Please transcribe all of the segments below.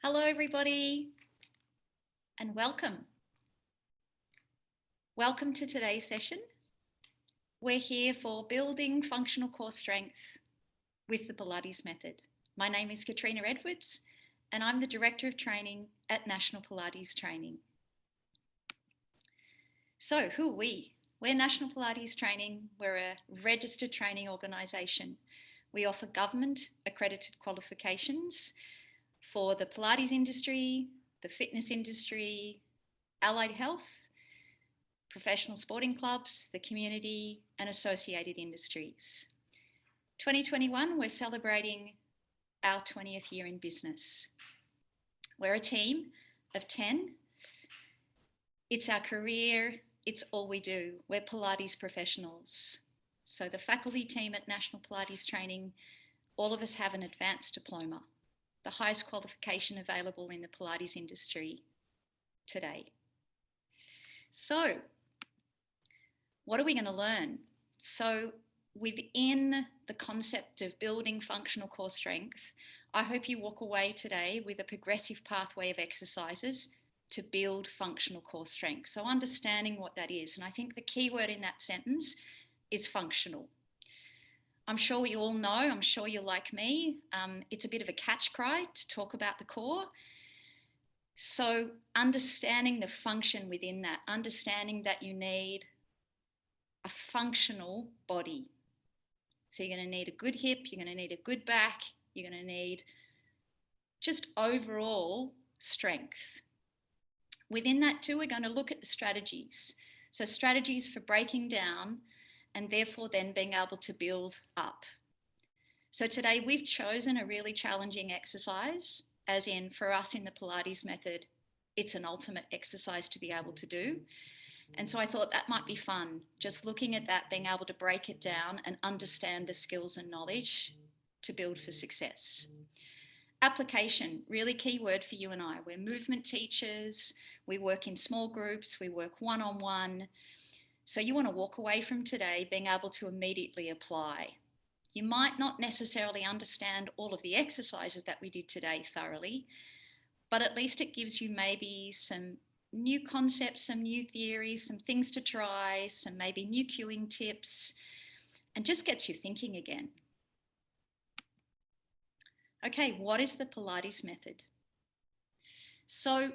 Hello, everybody, and welcome. Welcome to today's session. We're here for building functional core strength with the Pilates method. My name is Katrina Edwards, and I'm the Director of Training at National Pilates Training. So, who are we? We're National Pilates Training. We're a registered training organisation. We offer government accredited qualifications for the Pilates industry, the fitness industry, allied health, professional sporting clubs, the community, and associated industries. 2021, we're celebrating our 20th year in business. We're a team of 10. It's our career, it's all we do. We're Pilates professionals. So the faculty team at National Pilates Training, all of us have an advanced diploma, the highest qualification available in the Pilates industry today. So, what are we going to learn? So, within the concept of building functional core strength, I hope you walk away today with a progressive pathway of exercises to build functional core strength. So, understanding what that is. And I think the key word in that sentence is functional. I'm sure you all know, I'm sure you're like me, it's a bit of a catch cry to talk about the core. So understanding the function within that, understanding that you need a functional body. So you're going to need a good hip, you're going to need a good back, you're going to need just overall strength. Within that too, we're going to look at the strategies. So strategies for breaking down and therefore then being able to build up. So today we've chosen a really challenging exercise, as in for us in the Pilates method, it's an ultimate exercise to be able to do. And so I thought that might be fun, just looking at that, being able to break it down and understand the skills and knowledge to build for success. Application, really key word for you and I. We're movement teachers, we work in small groups, we work one-on-one. So you want to walk away from today being able to immediately apply. You might not necessarily understand all of the exercises that we did today thoroughly, but at least it gives you maybe some new concepts, some new theories, some things to try, some maybe new cueing tips, and just gets you thinking again. Okay, what is the Pilates method? So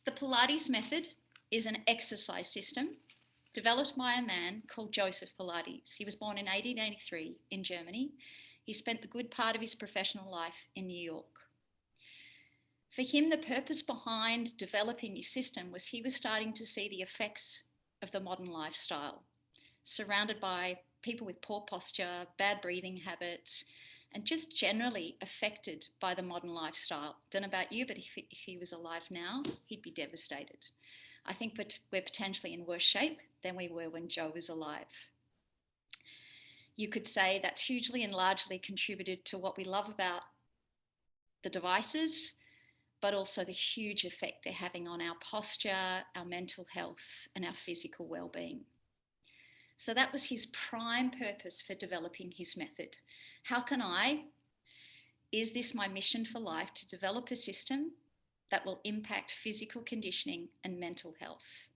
the Pilates method is an exercise system developed by a man called Joseph Pilates. He was born in 1883 in Germany. He spent the good part of his professional life in New York. For him, the purpose behind developing his system was he was starting to see the effects of the modern lifestyle, surrounded by people with poor posture, bad breathing habits, and just generally affected by the modern lifestyle. Don't know about you, but if he was alive now, he'd be devastated. I think we're potentially in worse shape than we were when Joe was alive. You could say that's hugely and largely contributed to what we love about the devices, but also the huge effect they're having on our posture, our mental health, and our physical well-being. So that was his prime purpose for developing his method. How can is this my mission for life, to develop a system that will impact physical conditioning and mental health,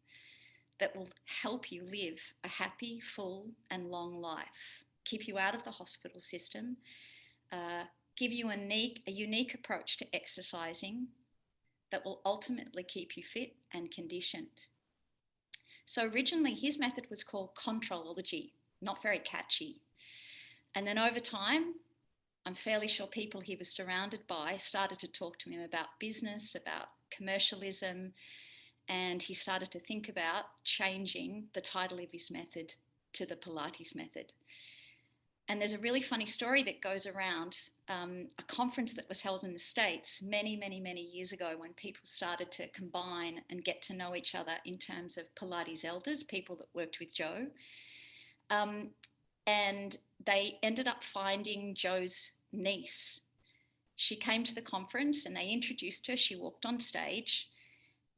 that will help you live a happy, full, and long life, keep you out of the hospital system, give you a unique approach to exercising that will ultimately keep you fit and conditioned. So originally his method was called controlology, not very catchy. And then over time, I'm fairly sure people he was surrounded by started to talk to him about business, about commercialism, and he started to think about changing the title of his method to the Pilates method. And there's a really funny story that goes around a conference that was held in the States many, many, many years ago, when people started to combine and get to know each other in terms of Pilates elders, people that worked with Joe. And they ended up finding Joe's niece. She came to the conference and they introduced her. She walked on stage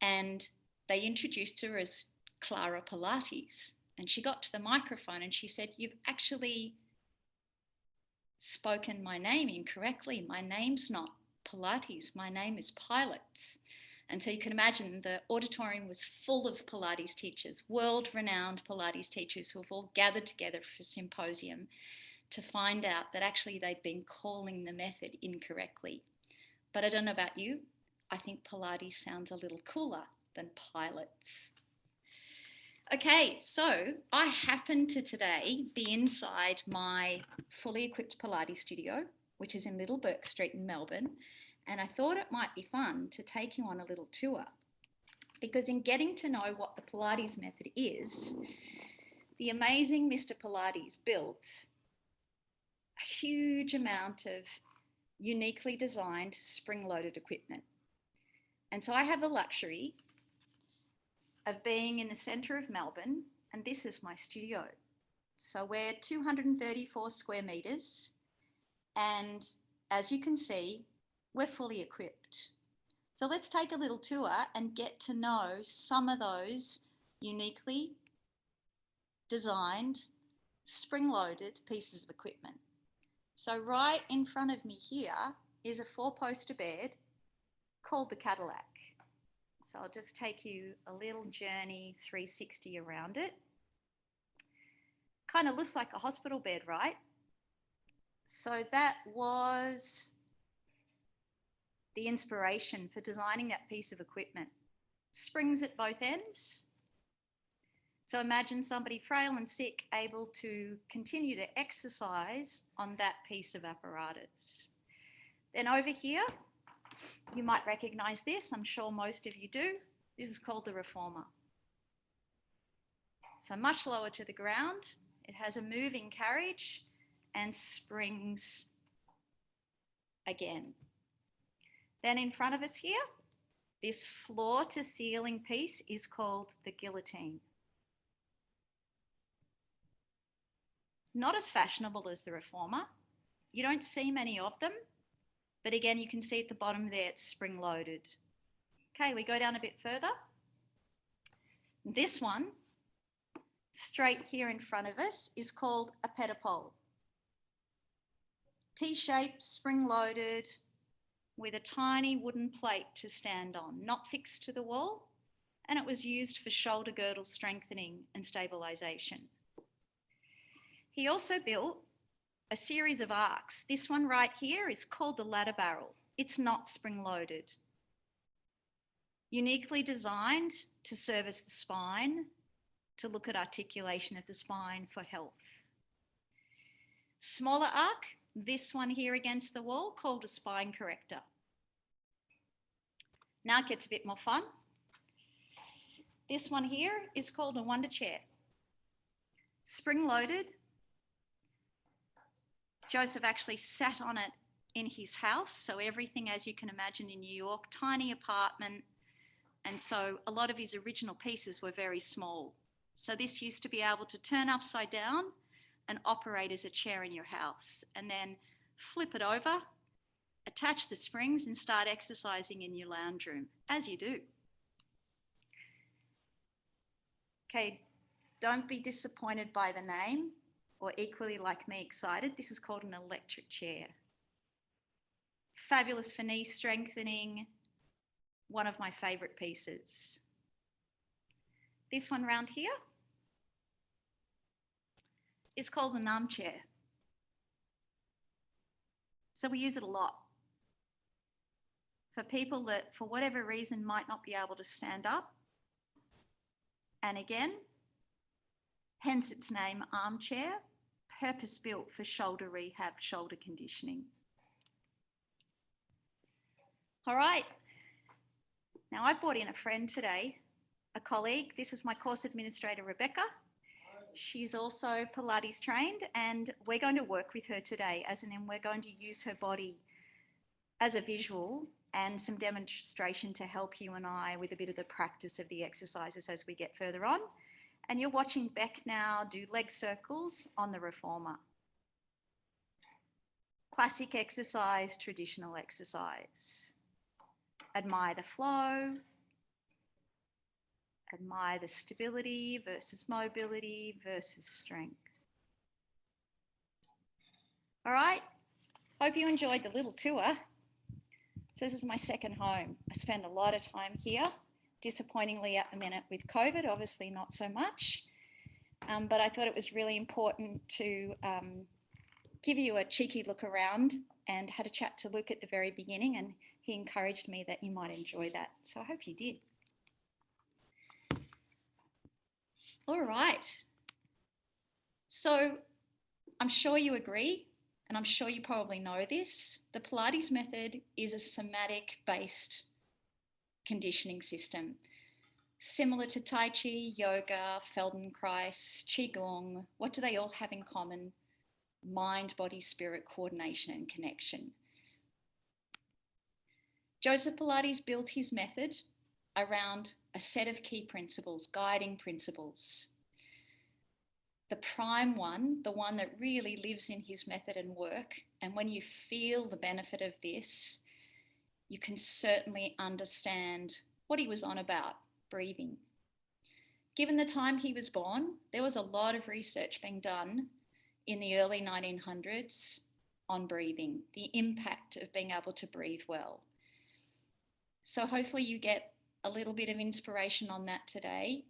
and they introduced her as Clara Pilates. And she got to the microphone and she said, "You've actually spoken my name incorrectly. My name's not Pilates. My name is Pilots. And so you can imagine the auditorium was full of Pilates teachers, world-renowned Pilates teachers who have all gathered together for a symposium to find out that actually they'd been calling the method incorrectly. But I don't know about you, I think Pilates sounds a little cooler than Pilots. Okay, so I happen to today be inside my fully equipped Pilates studio, which is in Little Bourke Street in Melbourne, and I thought it might be fun to take you on a little tour, because in getting to know what the Pilates method is, the amazing Mr. Pilates built a huge amount of uniquely designed spring-loaded equipment. And so I have the luxury of being in the centre of Melbourne, and this is my studio. So we're 234 square metres, and as you can see, we're fully equipped. So let's take a little tour and get to know some of those uniquely designed, spring-loaded pieces of equipment. So right in front of me here is a 4-poster bed called the Cadillac. So I'll just take you a little journey 360 around it. Kind of looks like a hospital bed, right? So that was the inspiration for designing that piece of equipment. Springs at both ends. So imagine somebody frail and sick able to continue to exercise on that piece of apparatus. Then over here, you might recognize this. I'm sure most of you do. This is called the Reformer. So much lower to the ground. It has a moving carriage and springs again. Then in front of us here, this floor to ceiling piece is called the Guillotine. Not as fashionable as the Reformer. You don't see many of them, but again, you can see at the bottom there, it's spring-loaded. Okay, we go down a bit further. This one, straight here in front of us, is called a pedipole. T-shaped, spring-loaded, with a tiny wooden plate to stand on, not fixed to the wall, and it was used for shoulder girdle strengthening and stabilisation. He also built a series of arcs. This one right here is called the ladder barrel. It's not spring-loaded. Uniquely designed to service the spine, to look at articulation of the spine for health. Smaller arc, this one here against the wall, called a spine corrector. Now it gets a bit more fun. This one here is called a wonder chair. Spring-loaded. Joseph actually sat on it in his house, so everything, as you can imagine, in New York, tiny apartment, and so a lot of his original pieces were very small. So this used to be able to turn upside down and operate as a chair in your house, and then flip it over, attach the springs and start exercising in your lounge room, as you do. Okay, don't be disappointed by the name, or equally like me excited. This is called an electric chair. Fabulous for knee strengthening, one of my favourite pieces. This one round here is called an armchair. So we use it a lot. For people that, for whatever reason, might not be able to stand up. And again, hence its name, armchair, purpose-built for shoulder rehab, shoulder conditioning. All right. Now I've brought in a friend today, a colleague. This is my course administrator, Rebecca. She's also Pilates trained, and we're going to work with her today, as in we're going to use her body as a visual and some demonstration to help you and I with a bit of the practice of the exercises as we get further on. And you're watching Beck now do leg circles on the Reformer. Classic exercise, traditional exercise. Admire the flow. Admire the stability versus mobility versus strength. All right, hope you enjoyed the little tour. So this is my second home. I spend a lot of time here. Disappointingly at the minute with COVID, obviously not so much. But I thought it was really important to give you a cheeky look around, and had a chat to Luke at the very beginning, and he encouraged me that you might enjoy that. So I hope you did. All right. So I'm sure you agree, and I'm sure you probably know this. The Pilates method is a somatic-based conditioning system, similar to Tai Chi, yoga, Feldenkrais, Qigong. What do they all have in common? Mind, body, spirit, coordination, and connection. Joseph Pilates built his method around a set of key principles, guiding principles. The prime one, the one that really lives in his method and work, and when you feel the benefit of this, you can certainly understand what he was on about, breathing. Given the time he was born, there was a lot of research being done in the early 1900s on breathing, the impact of being able to breathe well. So hopefully you get a little bit of inspiration on that today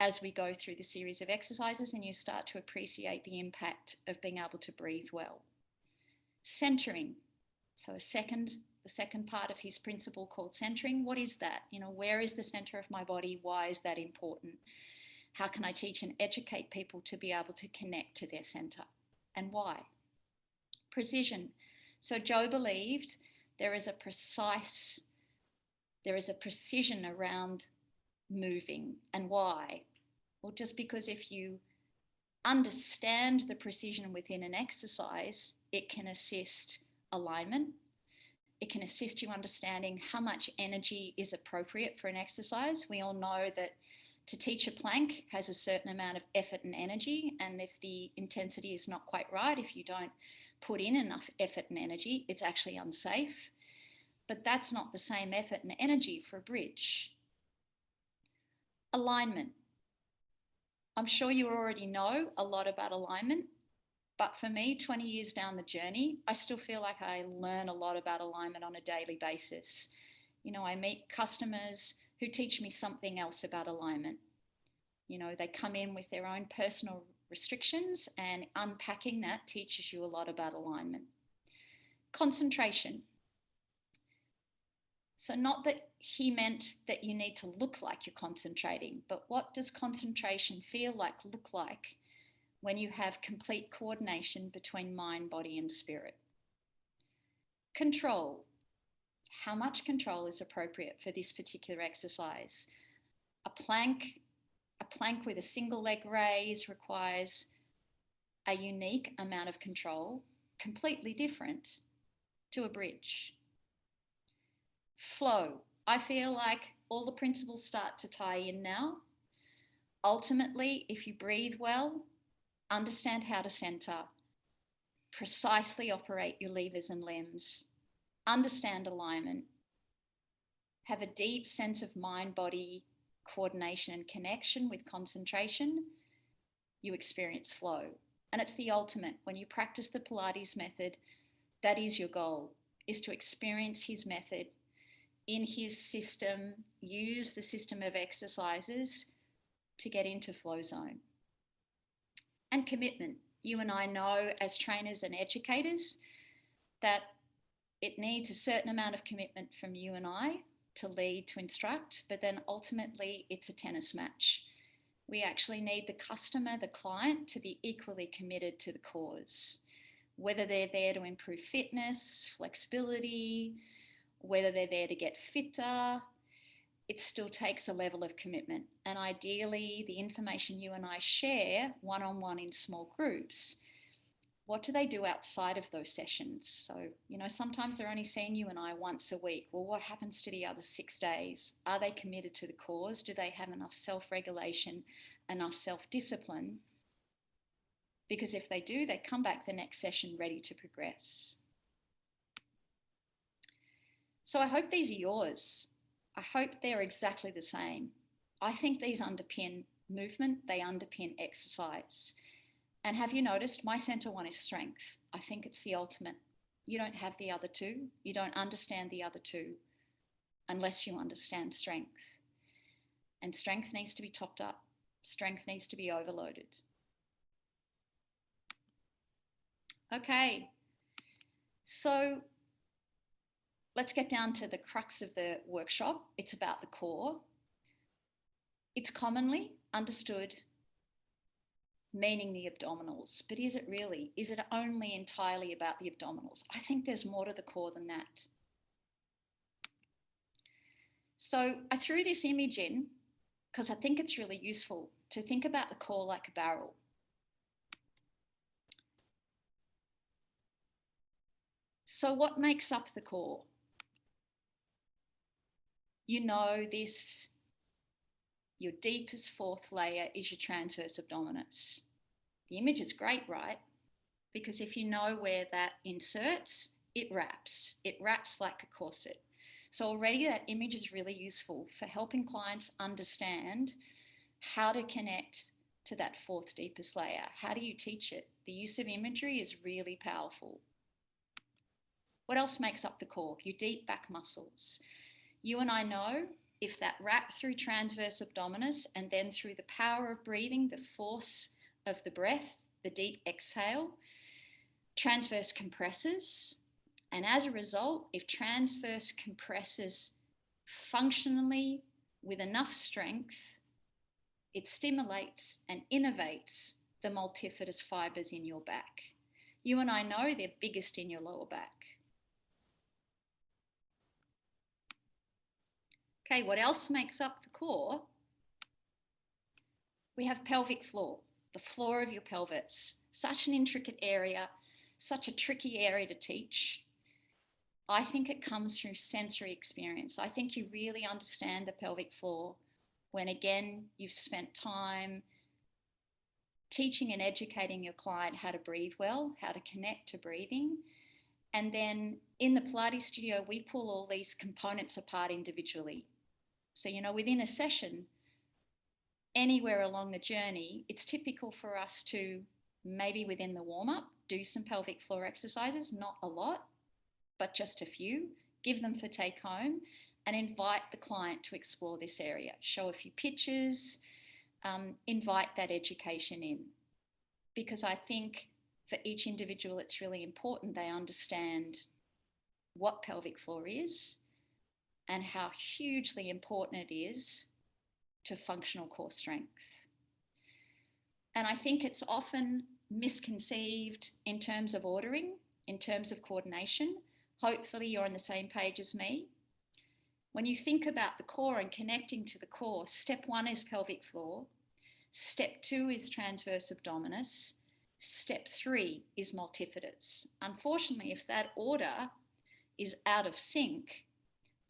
as we go through the series of exercises, and you start to appreciate the impact of being able to breathe well. Centering. So the second part of his principle called centering. What is that? Where is the center of my body? Why is that important? How can I teach and educate people to be able to connect to their center? And why? Precision. So Joe believed there is a precision around moving. And why? Well, just because if you understand the precision within an exercise, it can assist alignment. It can assist you understanding how much energy is appropriate for an exercise. We all know that to teach a plank has a certain amount of effort and energy, and if the intensity is not quite right, if you don't put in enough effort and energy, it's actually unsafe. But that's not the same effort and energy for a bridge. Alignment. I'm sure you already know a lot about alignment, but for me, 20 years down the journey, I still feel like I learn a lot about alignment on a daily basis. I meet customers who teach me something else about alignment. They come in with their own personal restrictions, and unpacking that teaches you a lot about alignment. Concentration. So not that he meant that you need to look like you're concentrating, but what does concentration feel like, look like, when you have complete coordination between mind, body, and spirit? Control. How much control is appropriate for this particular exercise? A plank with a single leg raise requires a unique amount of control, completely different to a bridge. Flow. I feel like all the principles start to tie in now. Ultimately, if you breathe well, understand how to center, precisely operate your levers and limbs, understand alignment, have a deep sense of mind-body coordination and connection with concentration, you experience flow. And it's the ultimate. When you practice the Pilates method, that is your goal, is to experience his method in his system, use the system of exercises to get into flow zone. And commitment. You and I know as trainers and educators that it needs a certain amount of commitment from you and I to lead, to instruct, but then ultimately it's a tennis match. We actually need the customer, the client, to be equally committed to the cause, whether they're there to improve fitness, flexibility, whether they're there to get fitter. It still takes a level of commitment. And ideally, the information you and I share one-on-one in small groups, what do they do outside of those sessions? So, sometimes they're only seeing you and I once a week. Well, what happens to the other 6 days? Are they committed to the cause? Do they have enough self-regulation, enough self-discipline? Because if they do, they come back the next session ready to progress. So I hope these are yours. I hope they're exactly the same. I think these underpin movement, they underpin exercise. And have you noticed my center one is strength? I think it's the ultimate. you don't have the other two. You don't understand the other two unless you understand strength. And strength needs to be topped up. Strength needs to be overloaded. Okay, so let's get down to the crux of the workshop. It's about the core. It's commonly understood meaning the abdominals, but is it really? Is it only entirely about the abdominals? I think there's more to the core than that. So I threw this image in because I think it's really useful to think about the core like a barrel. So what makes up the core? You know this, your deepest fourth layer is your transverse abdominis. The image is great, right? Because if you know where that inserts, it wraps like a corset. So already that image is really useful for helping clients understand how to connect to that fourth deepest layer. How do you teach it? The use of imagery is really powerful. What else makes up the core? Your deep back muscles. You and I know if that wrap through transverse abdominis and then through the power of breathing, the force of the breath, the deep exhale, transverse compresses. And as a result, if transverse compresses functionally with enough strength, it stimulates and innervates the multifidus fibers in your back. You and I know they're biggest in your lower back. Okay, what else makes up the core? We have pelvic floor, the floor of your pelvis. Such an intricate area, such a tricky area to teach. I think it comes through sensory experience. I think you really understand the pelvic floor when, again, you've spent time teaching and educating your client how to breathe well, how to connect to breathing. And then in the Pilates studio, we pull all these components apart individually. So, you know, within a session, anywhere along the journey, it's typical for us to maybe within the warm-up, do some pelvic floor exercises, not a lot, but just a few, give them for take home and invite the client to explore this area. Show a few pictures, invite that education in. Because I think for each individual, it's really important they understand what pelvic floor is and how hugely important it is to functional core strength. And I think it's often misconceived in terms of ordering, in terms of coordination. Hopefully you're on the same page as me. When you think about the core and connecting to the core, step 1 is pelvic floor. Step 2 is transverse abdominis. Step 3 is multifidus. Unfortunately, if that order is out of sync,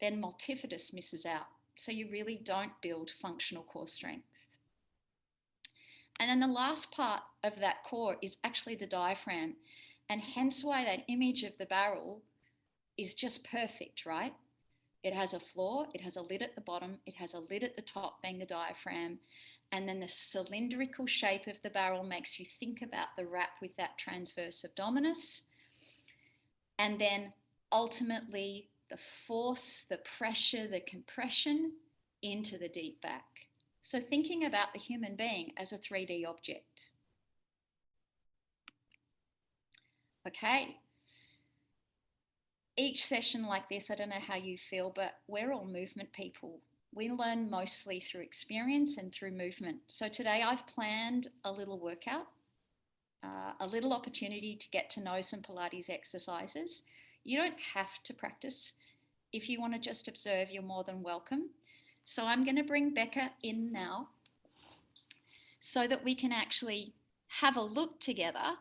then multifidus misses out. So you really don't build functional core strength. And then the last part of that core is actually the diaphragm, and hence why that image of the barrel is just perfect, right? It has a floor, it has a lid at the bottom, it has a lid at the top being the diaphragm, and then the cylindrical shape of the barrel makes you think about the wrap with that transverse abdominis, and then ultimately the force, the pressure, the compression into the deep back. So thinking about the human being as a 3D object. Okay. Each session like this, I don't know how you feel, but we're all movement people. We learn mostly through experience and through movement. So today I've planned a little workout, a little opportunity to get to know some Pilates exercises. You don't have to practice. If you want to just observe, you're more than welcome. So I'm going to bring Becca in now so that we can actually have a look together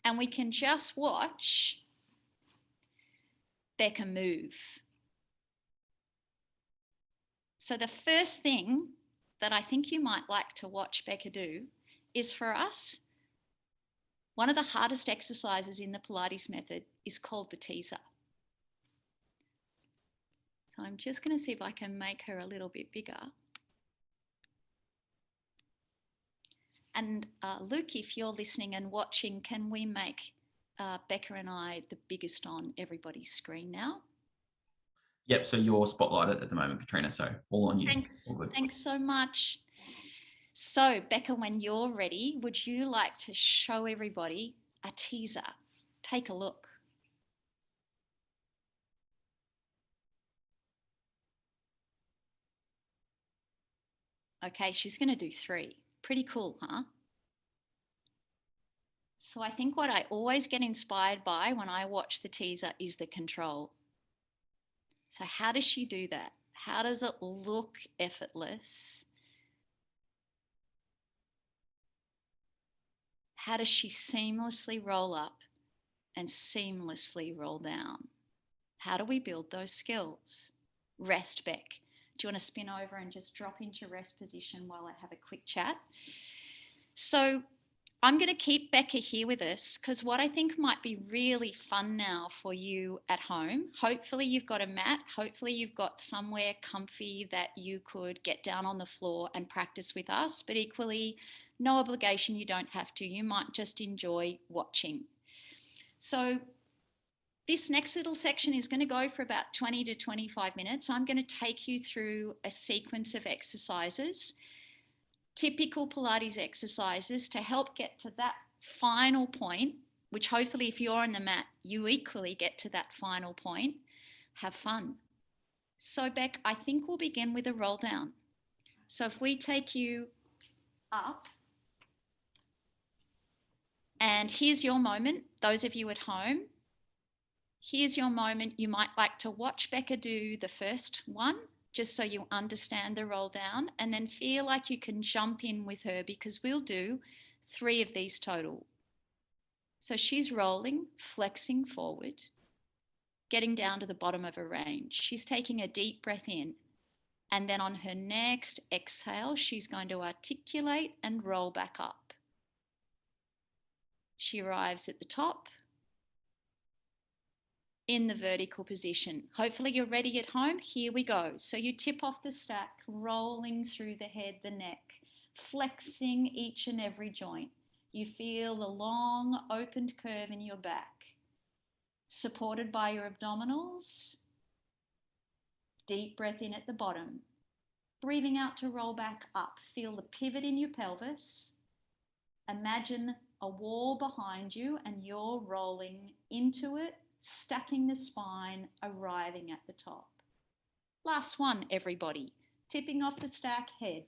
and we can just watch Becca move. So the first thing that I think you might like to watch Becca do is, for us, one of the hardest exercises in the Pilates method is called the teaser. So I'm just going to see if I can make her a little bit bigger. And Luke, if you're listening and watching, can we make Becca and I the biggest on everybody's screen now? Yep, so you're spotlighted at the moment, Katrina, so all on you. Thanks. All good. Thanks so much. So, Becca, when you're ready, would you like to show everybody a teaser? Take a look. Okay, she's going to do 3. Pretty cool, huh? So I think what I always get inspired by when I watch the teaser is the control. So how does she do that? How does it look effortless? How does she seamlessly roll up and seamlessly roll down? How do we build those skills? Rest, Beck. Do you want to spin over and just drop into rest position while I have a quick chat? So I'm going to keep Becca here with us because what I think might be really fun now for you at home, hopefully you've got a mat, hopefully you've got somewhere comfy that you could get down on the floor and practice with us, but equally, no obligation, you don't have to. You might just enjoy watching. So this next little section is going to go for about 20 to 25 minutes. I'm going to take you through a sequence of exercises, typical Pilates exercises to help get to that final point, which hopefully if you're on the mat, you equally get to that final point. Have fun. So Beck, I think we'll begin with a roll down. So if we take you up, and here's your moment, those of you at home, here's your moment. You might like to watch Becca do the first one, just so you understand the roll down, and then feel like you can jump in with her because we'll do 3 of these total. So she's rolling, flexing forward, getting down to the bottom of her range. She's taking a deep breath in, and then on her next exhale, she's going to articulate and roll back up. She arrives at the top in the vertical position. Hopefully you're ready at home. Here we go. So you tip off the stack, rolling through the head, the neck, flexing each and every joint. You feel the long opened curve in your back, supported by your abdominals. Deep breath in at the bottom. Breathing out to roll back up. Feel the pivot in your pelvis. Imagine a wall behind you and you're rolling into it, stacking the spine, arriving at the top. Last one, everybody. Tipping off the stack, head.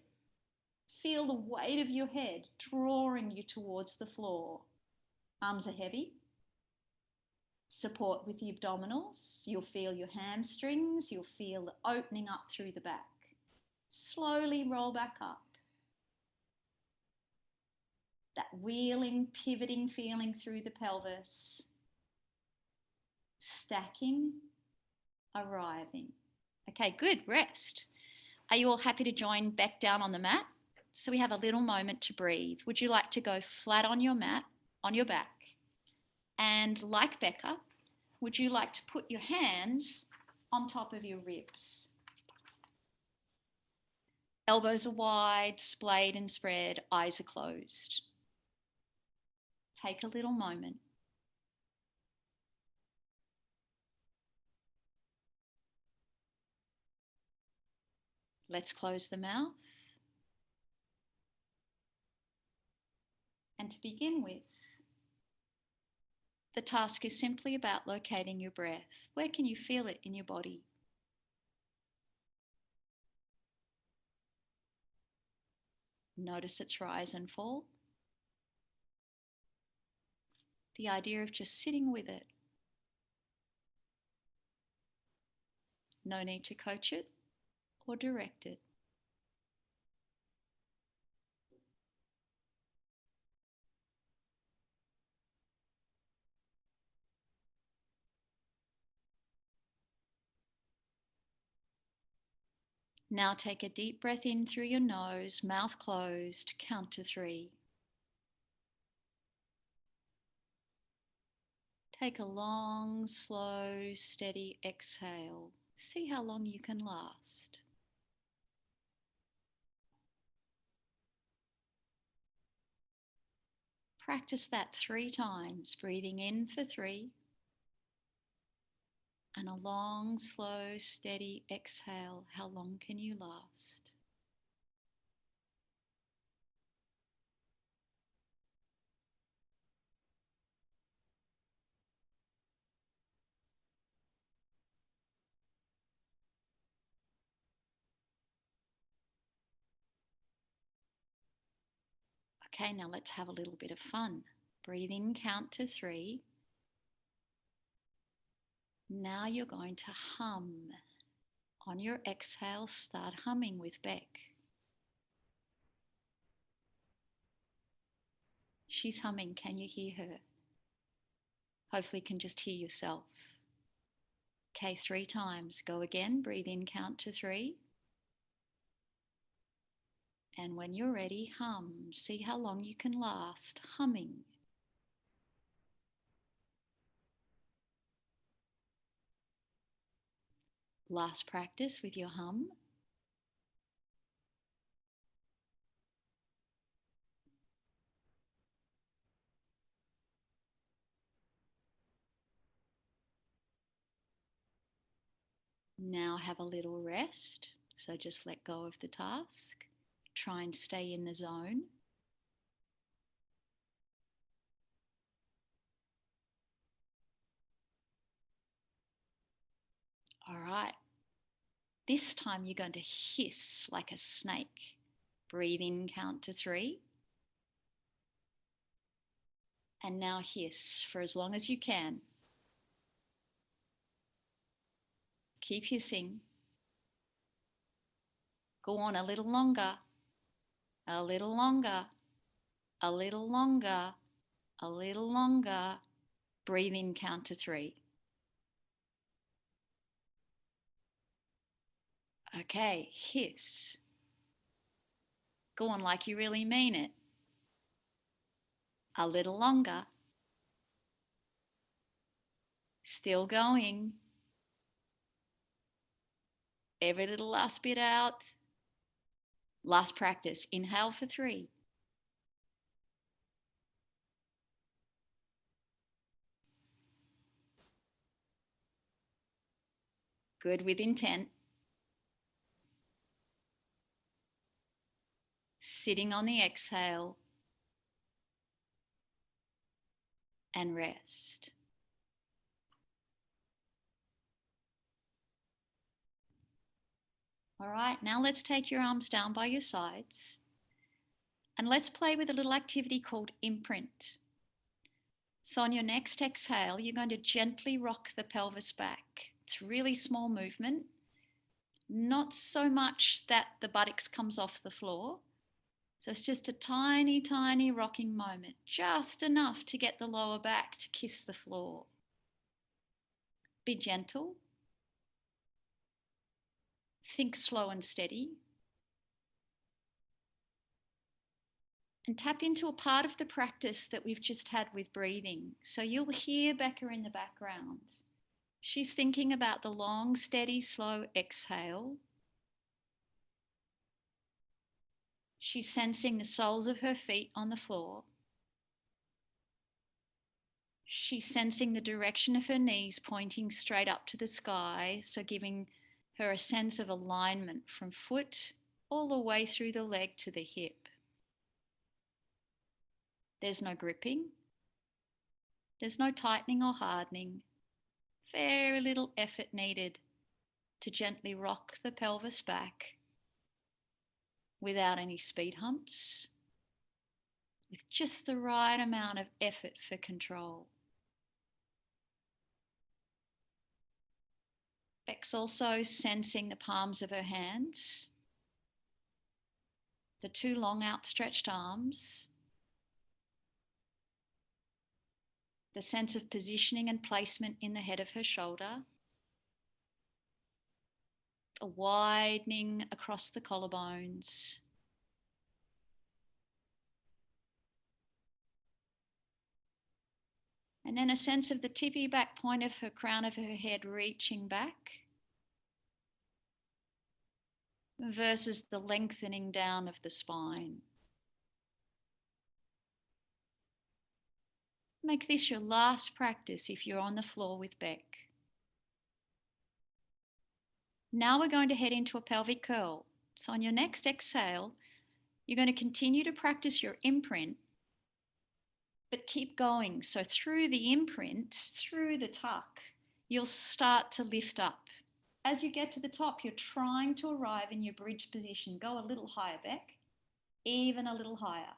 Feel the weight of your head drawing you towards the floor. Arms are heavy. Support with the abdominals. You'll feel your hamstrings. You'll feel the opening up through the back. Slowly roll back up. That wheeling, pivoting feeling through the pelvis. Stacking, arriving. Okay, good, rest. Are you all happy to join back down on the mat? So we have a little moment to breathe. Would you like to go flat on your mat, on your back? And like Becca, would you like to put your hands on top of your ribs? Elbows are wide, splayed and spread, eyes are closed. Take a little moment. Let's close the mouth. And to begin with, the task is simply about locating your breath. Where can you feel it in your body? Notice its rise and fall. The idea of just sitting with it. No need to coach it or direct it. Now take a deep breath in through your nose, mouth closed, count to 3. Take a long, slow, steady exhale. See how long you can last. Practice that 3 times, breathing in for 3 and a long, slow, steady exhale. How long can you last? Okay, now let's have a little bit of fun. Breathe in, count to 3. Now you're going to hum. On your exhale, start humming with Beck. She's humming. Can you hear her? Hopefully you can just hear yourself. Okay, 3 times. Go again. Breathe in, count to 3. And when you're ready, hum. See how long you can last humming. Last practice with your hum. Now have a little rest. So just let go of the task. Try and stay in the zone. All right. This time you're going to hiss like a snake. Breathe in, count to 3. And now hiss for as long as you can. Keep hissing. Go on a little longer, a little longer, a little longer, a little longer. Breathe in, count to 3. Okay, hiss. Go on like you really mean it. A little longer. Still going. Every little last bit out. Last practice. Inhale for 3. Good with intent. Sitting on the exhale. And rest. All right, now let's take your arms down by your sides. And let's play with a little activity called Imprint. So on your next exhale, you're going to gently rock the pelvis back. It's a really small movement. Not so much that the buttocks comes off the floor. So it's just a tiny, tiny rocking moment. Just enough to get the lower back to kiss the floor. Be gentle. Think slow and steady. And tap into a part of the practice that we've just had with breathing. So you'll hear Becca in the background. She's thinking about the long, steady, slow exhale. She's sensing the soles of her feet on the floor. She's sensing the direction of her knees pointing straight up to the sky, so giving her a sense of alignment from foot all the way through the leg to the hip. There's no gripping. There's no tightening or hardening. Very little effort needed to gently rock the pelvis back without any speed humps, with just the right amount of effort for control. Beck's also sensing the palms of her hands, the 2 long outstretched arms, the sense of positioning and placement in the head of her shoulder, a widening across the collarbones, and then a sense of the tippy back point of her crown of her head reaching back versus the lengthening down of the spine. Make this your last practice if you're on the floor with Beck. Now we're going to head into a pelvic curl. So on your next exhale, you're going to continue to practice your imprint, but keep going. So through the imprint, through the tuck, you'll start to lift up. As you get to the top, you're trying to arrive in your bridge position. Go a little higher, Beck. Even a little higher.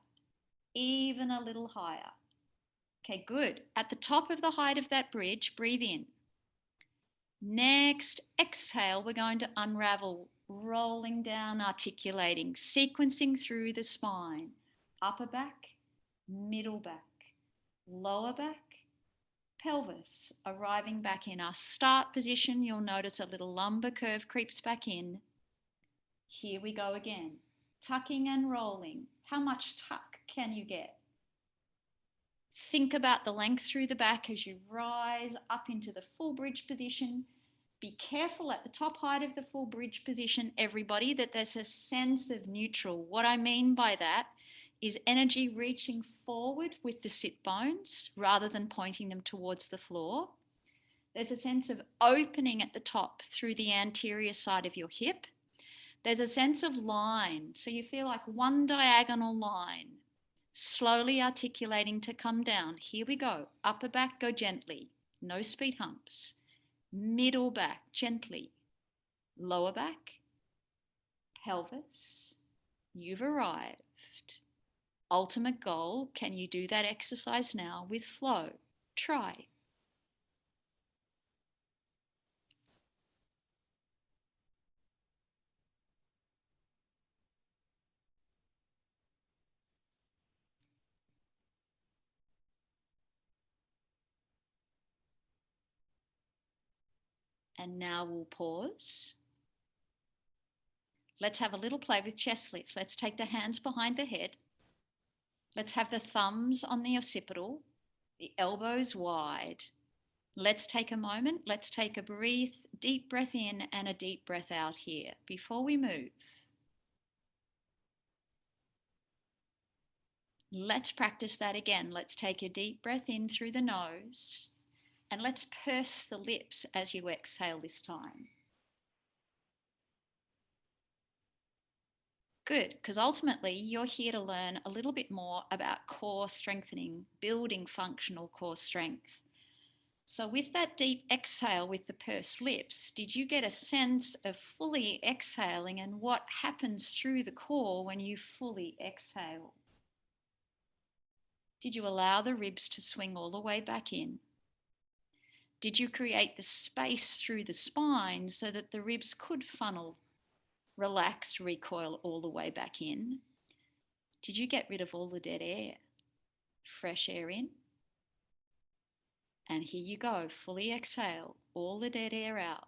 Even a little higher. Okay, good. At the top of the height of that bridge, breathe in. Next exhale, we're going to unravel, rolling down, articulating, sequencing through the spine. Upper back, middle back, lower back, pelvis, arriving back in our start position. You'll notice a little lumbar curve creeps back in. Here we go again. Tucking and rolling. How much tuck can you get? Think about the length through the back as you rise up into the full bridge position. Be careful at the top height of the full bridge position, everybody, that there's a sense of neutral. What I mean by that is energy reaching forward with the sit bones rather than pointing them towards the floor. There's a sense of opening at the top through the anterior side of your hip. There's a sense of line, so you feel like one diagonal line, slowly articulating to come down. Here we go. Upper back, go gently. No speed humps. Middle back, gently. Lower back. Pelvis. You've arrived. Ultimate goal, can you do that exercise now with flow? Try. And now we'll pause. Let's have a little play with chest lift. Let's take the hands behind the head. Let's have the thumbs on the occipital, the elbows wide. Let's take a moment. Let's take a deep breath in and a deep breath out here before we move. Let's practice that again. Let's take a deep breath in through the nose and let's purse the lips as you exhale this time. Good, because ultimately you're here to learn a little bit more about core strengthening, building functional core strength. So with that deep exhale with the pursed lips, did you get a sense of fully exhaling and what happens through the core when you fully exhale? Did you allow the ribs to swing all the way back in? Did you create the space through the spine so that the ribs could funnel, relax, recoil all the way back in? Did you get rid of all the dead air? Fresh air in. And here you go, fully exhale, all the dead air out.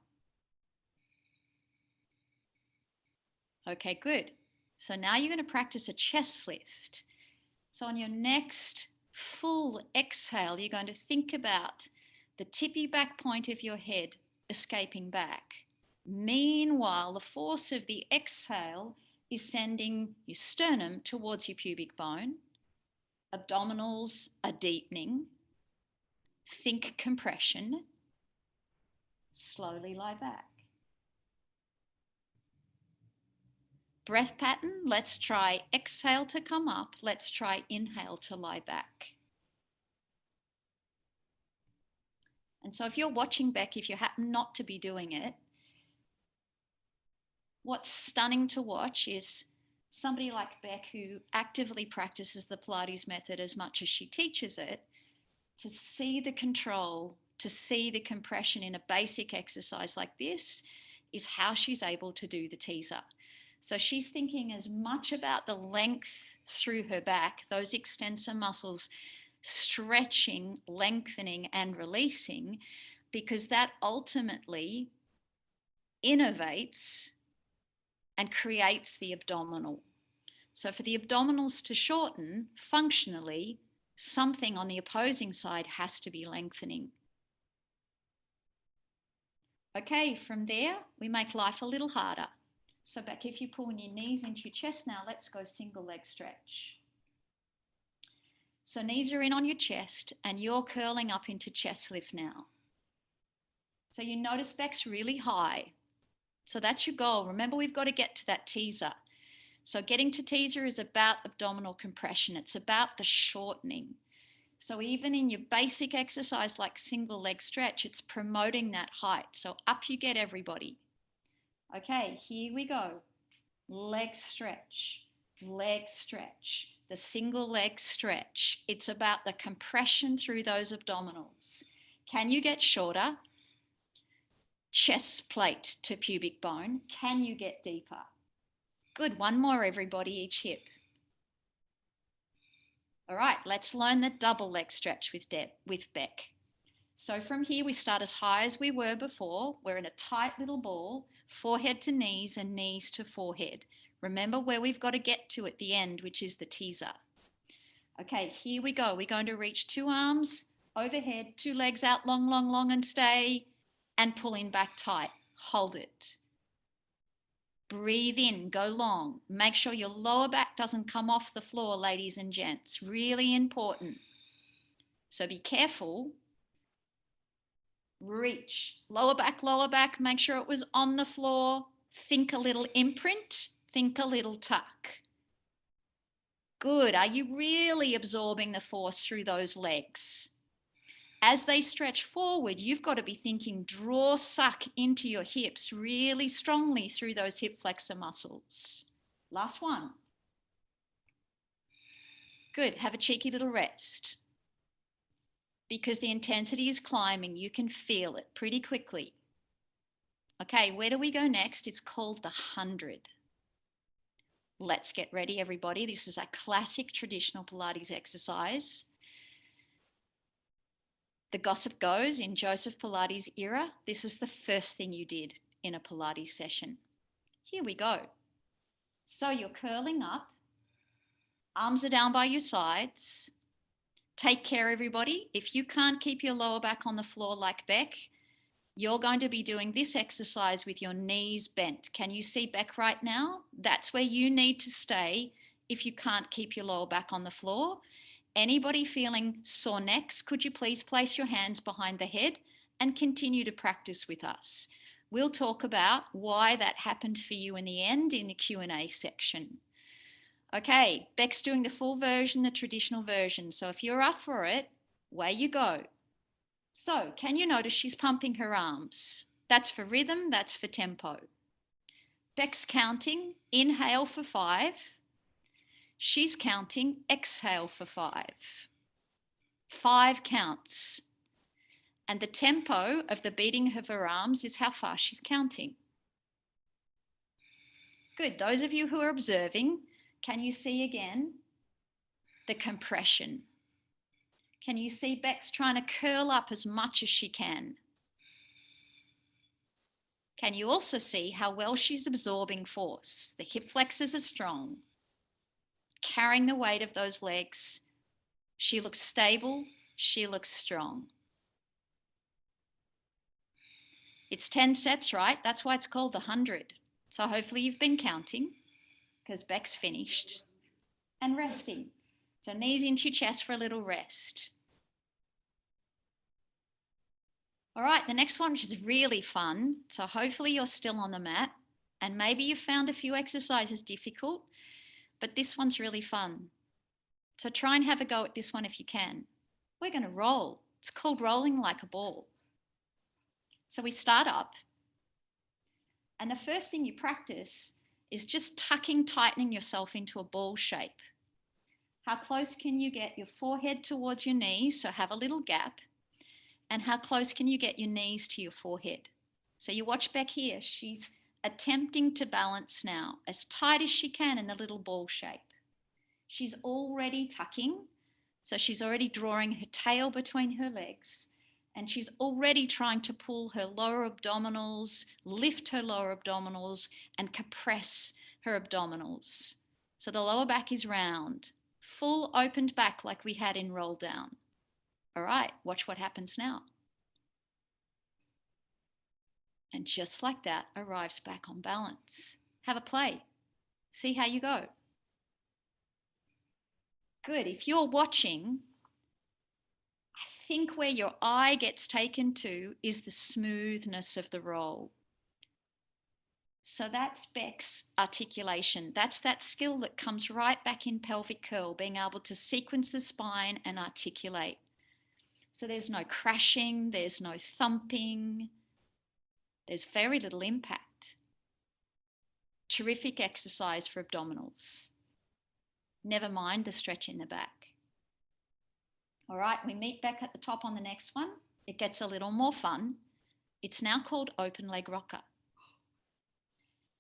Okay, good. So now you're going to practice a chest lift. So on your next full exhale, you're going to think about the tippy back point of your head escaping back. Meanwhile, the force of the exhale is sending your sternum towards your pubic bone. Abdominals are deepening. Think compression. Slowly lie back. Breath pattern, let's try exhale to come up. Let's try inhale to lie back. And so if you're watching Beck, if you happen not to be doing it, what's stunning to watch is somebody like Beck who actively practices the Pilates method as much as she teaches it, to see the control, to see the compression in a basic exercise like this is how she's able to do the teaser. So she's thinking as much about the length through her back, those extensor muscles stretching, lengthening and releasing, because that ultimately innervates and creates the abdominal. So for the abdominals to shorten, functionally, something on the opposing side has to be lengthening. Okay, from there, we make life a little harder. So back, if you pull your knees into your chest now, let's go single leg stretch. So knees are in on your chest and you're curling up into chest lift now. So you notice back's really high. So that's your goal. Remember, we've got to get to that teaser. So getting to teaser is about abdominal compression. It's about the shortening. So even in your basic exercise like single leg stretch, it's promoting that height. So up you get, everybody. Okay, here we go. Leg stretch, the single leg stretch. It's about the compression through those abdominals. Can you get shorter? Chest plate to pubic bone. Can you get deeper? Good, one more, everybody, each hip. All right, let's learn the double leg stretch with Beck. So from here, we start as high as we were before. We're in a tight little ball, forehead to knees and knees to forehead. Remember where we've got to get to at the end, which is the teaser. Okay, here we go. We're going to reach 2 arms overhead, 2 legs out long, long, long and stay, and pull in back tight. Hold it. Breathe in, go long. Make sure your lower back doesn't come off the floor, ladies and gents. Really important. So be careful. Reach. Lower back, make sure it was on the floor. Think a little imprint, think a little tuck. Good. Are you really absorbing the force through those legs? As they stretch forward, you've got to be thinking draw, suck into your hips really strongly through those hip flexor muscles. Last one. Good. Have a cheeky little rest. Because the intensity is climbing, you can feel it pretty quickly. Okay, where do we go next? It's called the 100. Let's get ready, everybody. This is a classic traditional Pilates exercise. The gossip goes, in Joseph Pilates' era, this was the first thing you did in a Pilates session. Here we go. So you're curling up, arms are down by your sides. Take care, everybody. If you can't keep your lower back on the floor like Beck, you're going to be doing this exercise with your knees bent. Can you see Beck right now? That's where you need to stay if you can't keep your lower back on the floor. Anybody feeling sore necks, could you please place your hands behind the head and continue to practice with us? We'll talk about why that happened for you in the end in the Q&A section. Okay, Beck's doing the full version, the traditional version. So if you're up for it, away you go. So can you notice she's pumping her arms? That's for rhythm, that's for tempo. Beck's counting, inhale for 5. She's counting, exhale for 5. 5 counts. And the tempo of the beating of her arms is how fast she's counting. Good, those of you who are observing, can you see again the compression? Can you see Beck's trying to curl up as much as she can? Can you also see how well she's absorbing force? The hip flexors are strong, carrying the weight of those legs. She looks stable, she looks strong. It's 10 sets, right? That's why it's called the 100. So hopefully you've been counting because Beck's finished and resting. So knees into your chest for a little rest. All right, the next one, which is really fun. So hopefully you're still on the mat and maybe you found a few exercises difficult, but this one's really fun. So try and have a go at this one if you can. We're going to roll. It's called rolling like a ball. So we start up and the first thing you practice is just tightening yourself into a ball shape. How close can you get your forehead towards your knees? So have a little gap. And how close can you get your knees to your forehead? So you watch Beck here. She's attempting to balance now as tight as she can in the little ball shape. She's already tucking. So she's already drawing her tail between her legs. And she's already trying to pull her lower abdominals, lift her lower abdominals, and compress her abdominals. So the lower back is round, full opened back like we had in roll down. All right, watch what happens now. And just like that, arrives back on balance. Have a play. See how you go. Good. If you're watching, I think where your eye gets taken to is the smoothness of the roll. So that's Beck's articulation. That's that skill that comes right back in pelvic curl, being able to sequence the spine and articulate. So there's no crashing, there's no thumping, there's very little impact. Terrific exercise for abdominals. Never mind the stretch in the back. All right, we meet back at the top on the next one. It gets a little more fun. It's now called open leg rocker.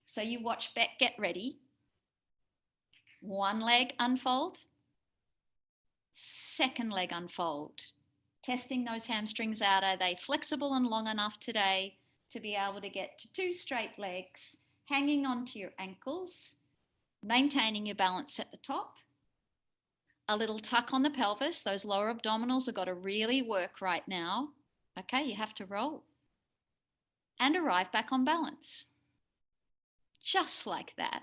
So you watch Beck get ready. One leg unfold, second leg unfold. Testing those hamstrings out. Are they flexible and long enough today to be able to get to 2 straight legs, hanging onto your ankles, maintaining your balance at the top. A little tuck on the pelvis. Those lower abdominals have got to really work right now. Okay, you have to roll and arrive back on balance. Just like that.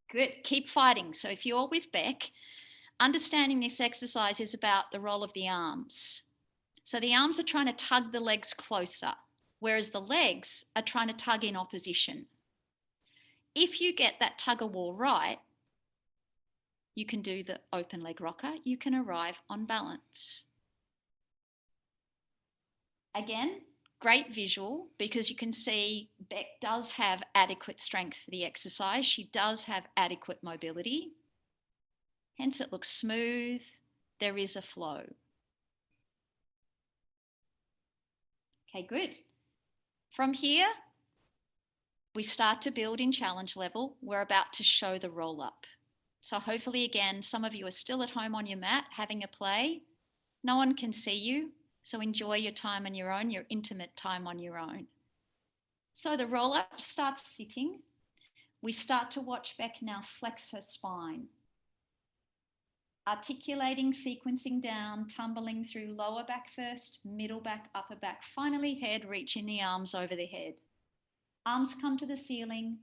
Good. Keep fighting. So if you're with Beck, understanding this exercise is about the roll of the arms. So the arms are trying to tug the legs closer, whereas the legs are trying to tug in opposition. If you get that tug of war right, you can do the open leg rocker. You can arrive on balance. Again, great visual because you can see Beck does have adequate strength for the exercise. She does have adequate mobility. Hence it looks smooth. There is a flow. Okay, good. From here, we start to build in challenge level. We're about to show the roll up. So hopefully, again, some of you are still at home on your mat having a play. No one can see you, so enjoy your time on your own, your intimate time on your own. So the roll up starts sitting. We start to watch Beck now flex her spine. Articulating, sequencing down, tumbling through lower back first, middle back, upper back, finally head, reaching the arms over the head. Arms come to the ceiling,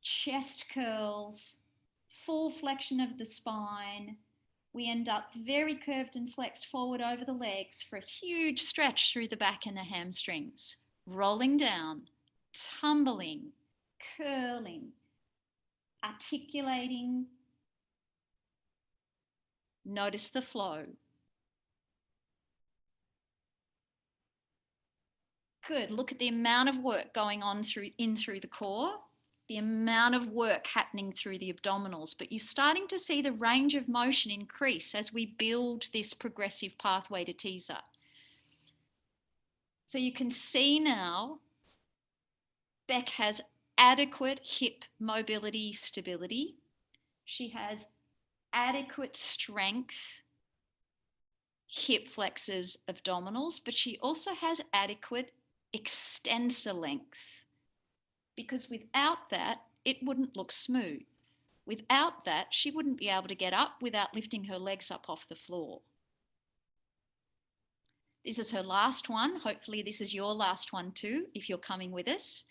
chest curls, full flexion of the spine. We end up very curved and flexed forward over the legs for a huge stretch through the back and the hamstrings. Rolling down, tumbling, curling, articulating. Notice the flow. Good. Look at the amount of work going on through the core, the amount of work happening through the abdominals, but you're starting to see the range of motion increase as we build this progressive pathway to teaser. So you can see now Beck has adequate hip mobility, stability. She has adequate strength, hip flexors, abdominals, but she also has adequate extensor length, because without that, it wouldn't look smooth. Without that, she wouldn't be able to get up without lifting her legs up off the floor. This is her last one. Hopefully this is your last one too, if you're coming with us.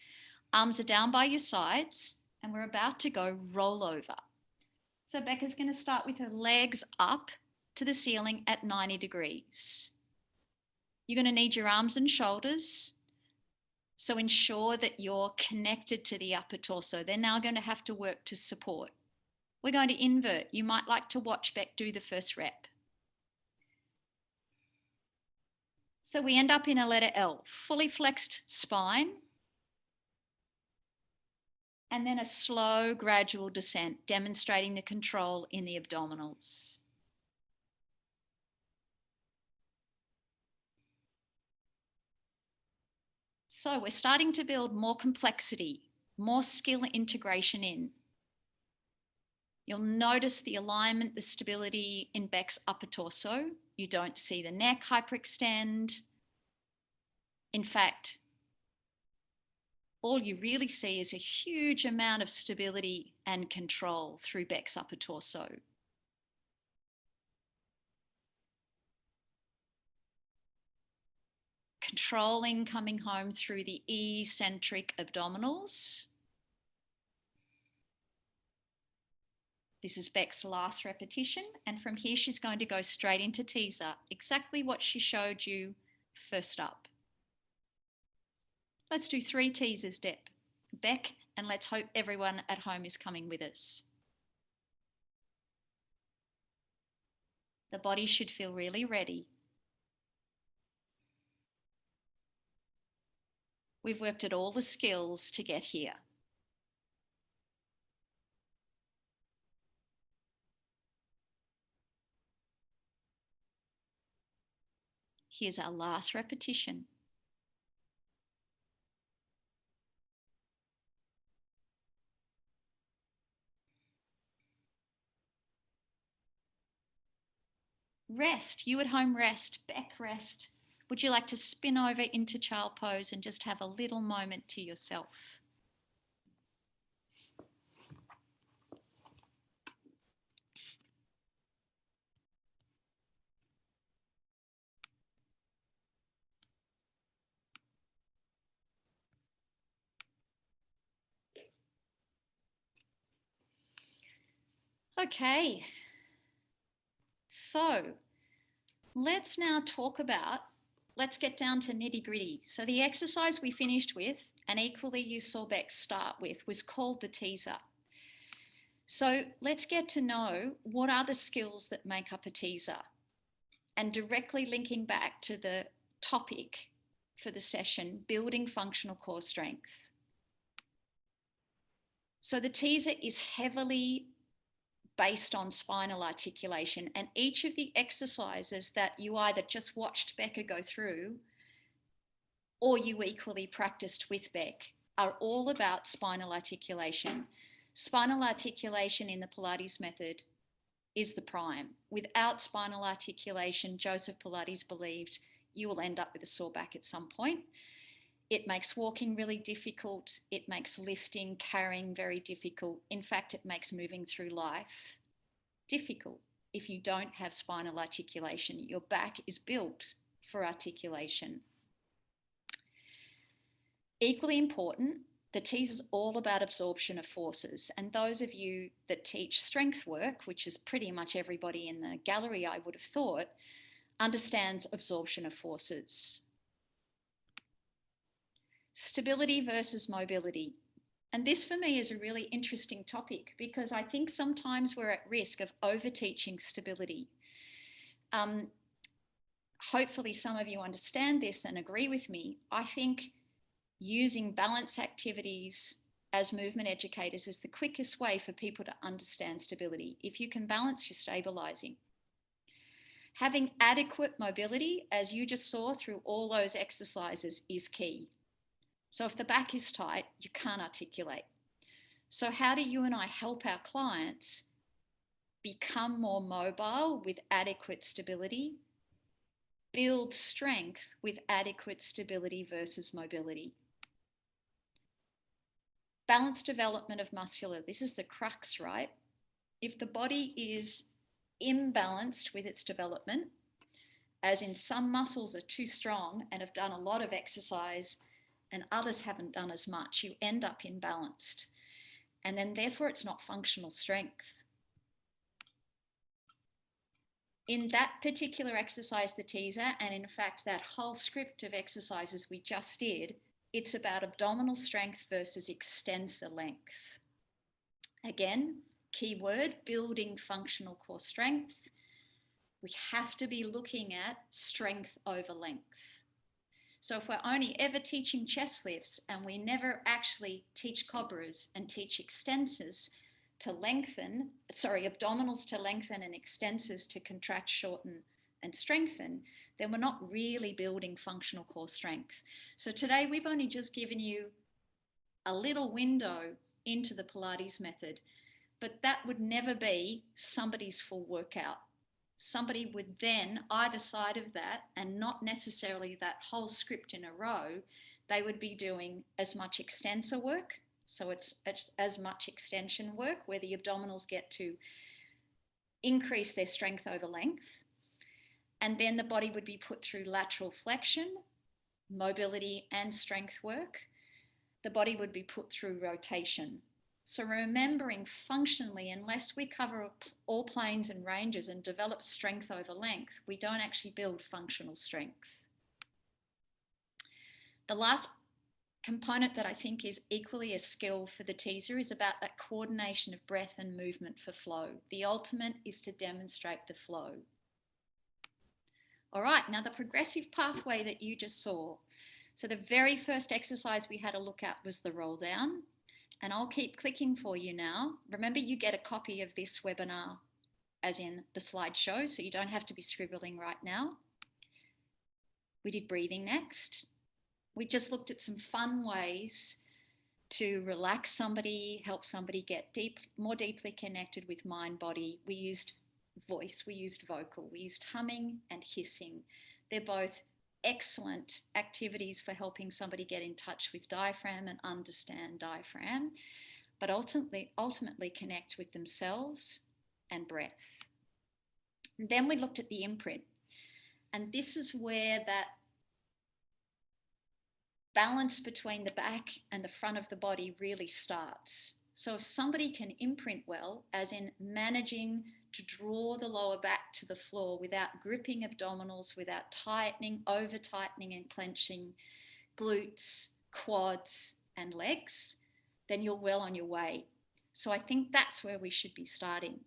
Arms are down by your sides, and we're about to go rollover. So Becca's going to start with her legs up to the ceiling at 90 degrees. You're going to need your arms and shoulders, so ensure that you're connected to the upper torso. They're now going to have to work to support. We're going to invert. You might like to watch Beck do the first rep. So we end up in a letter L, fully flexed spine, and then a slow, gradual descent, demonstrating the control in the abdominals. So we're starting to build more complexity, more skill integration in. You'll notice the alignment, the stability in Beck's upper torso. You don't see the neck hyperextend. In fact, all you really see is a huge amount of stability and control through Beck's upper torso. Controlling, coming home through the eccentric abdominals. This is Beck's last repetition, and from here she's going to go straight into teaser, exactly what she showed you first up. Let's do 3 teasers, Beck, and let's hope everyone at home is coming with us. The body should feel really ready. We've worked at all the skills to get here. Here's our last repetition. Rest, you at home rest, Beck rest. Would you like to spin over into child pose and just have a little moment to yourself? Okay, so let's now talk about, let's get down to nitty gritty. So the exercise we finished with, and equally you saw Beck start with, was called the teaser. So let's get to know what are the skills that make up a teaser, and directly linking back to the topic for the session, building functional core strength. So the teaser is heavily based on spinal articulation, and each of the exercises that you either just watched Becca go through or you equally practiced with Beck are all about spinal articulation. Spinal articulation in the Pilates method is the prime. Without spinal articulation, Joseph Pilates believed you will end up with a sore back at some point. It makes walking really difficult. It makes lifting, carrying very difficult. In fact, it makes moving through life difficult if you don't have spinal articulation. Your back is built for articulation. Equally important, the teaser is all about absorption of forces. And those of you that teach strength work, which is pretty much everybody in the gallery, I would have thought, understands absorption of forces. Stability versus mobility. And this for me is a really interesting topic because I think sometimes we're at risk of over-teaching stability. Hopefully some of you understand this and agree with me. I think using balance activities as movement educators is the quickest way for people to understand stability. If you can balance, you're stabilizing. Having adequate mobility, as you just saw through all those exercises, is key. So if the back is tight, you can't articulate. So how do you and I help our clients become more mobile with adequate stability, build strength with adequate stability versus mobility? Balanced development of muscular. This is the crux, right? If the body is imbalanced with its development, as in some muscles are too strong and have done a lot of exercise and others haven't done as much, you end up imbalanced. And then therefore it's not functional strength. In that particular exercise, the teaser, and in fact that whole script of exercises we just did, it's about abdominal strength versus extensor length. Again, key word, building functional core strength. We have to be looking at strength over length. So if we're only ever teaching chest lifts and we never actually teach cobras and teach extensors to lengthen, abdominals to lengthen and extensors to contract, shorten, and strengthen, then we're not really building functional core strength. So today we've only just given you a little window into the Pilates method, but that would never be somebody's full workout. Somebody would then, either side of that, and not necessarily that whole script in a row, they would be doing as much extensor work. So it's as much extension work where the abdominals get to increase their strength over length. And then the body would be put through lateral flexion, mobility and strength work. The body would be put through rotation. So remembering functionally, unless we cover all planes and ranges and develop strength over length, we don't actually build functional strength. The last component that I think is equally a skill for the teaser is about that coordination of breath and movement for flow. The ultimate is to demonstrate the flow. All right, now the progressive pathway that you just saw. So the very first exercise we had a look at was the roll down. And I'll keep clicking for you now. Remember, you get a copy of this webinar as in the slideshow, so you don't have to be scribbling right now. We did breathing next. We just looked at some fun ways to relax somebody, help somebody get more deeply connected with mind, body. We used voice, we used vocal, we used humming and hissing. They're both excellent activities for helping somebody get in touch with diaphragm and understand diaphragm, but ultimately connect with themselves and breath. And then we looked at the imprint, and this is where that balance between the back and the front of the body really starts. So if somebody can imprint well, as in managing to draw the lower back to the floor without gripping abdominals, without tightening, over tightening and clenching glutes, quads and legs, then you're well on your way. So I think that's where we should be starting.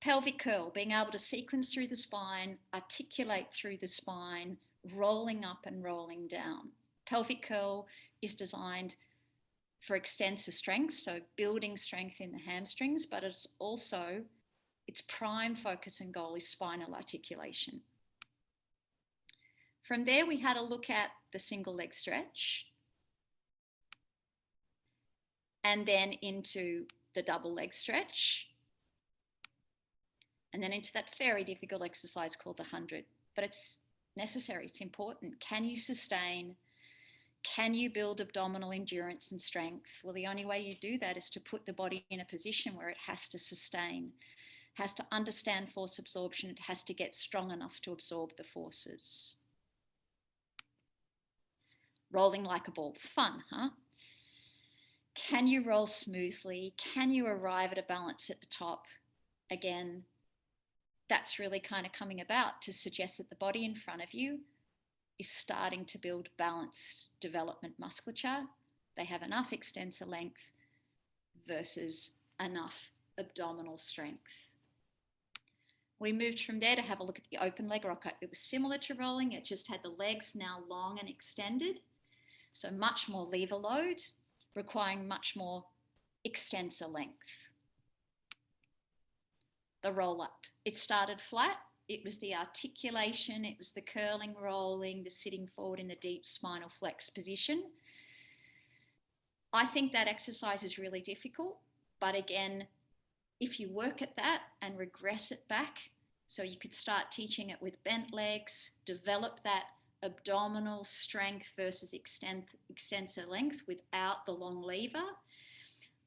Pelvic curl, being able to sequence through the spine, articulate through the spine, rolling up and rolling down. Pelvic curl is designed for extensor strength, so building strength in the hamstrings, but it's also, its prime focus and goal is spinal articulation. From there, we had a look at the single leg stretch, and then into the double leg stretch, and then into that very difficult exercise called the 100. But it's necessary, it's important. Can you sustain? Can you build abdominal endurance and strength? Well, the only way you do that is to put the body in a position where it has to sustain, has to understand force absorption, it has to get strong enough to absorb the forces. Rolling like a ball, fun, huh? Can you roll smoothly? Can you arrive at a balance at the top? Again, that's really kind of coming about to suggest that the body in front of you is starting to build balanced development musculature. They have enough extensor length versus enough abdominal strength. We moved from there to have a look at the open leg rocker. It was similar to rolling, it just had the legs now long and extended. So much more lever load, requiring much more extensor length. The roll up, it started flat. It was the articulation, it was the curling, rolling, the sitting forward in the deep spinal flex position. I think that exercise is really difficult, but again, if you work at that and regress it back, so you could start teaching it with bent legs, develop that abdominal strength versus extensor length without the long lever,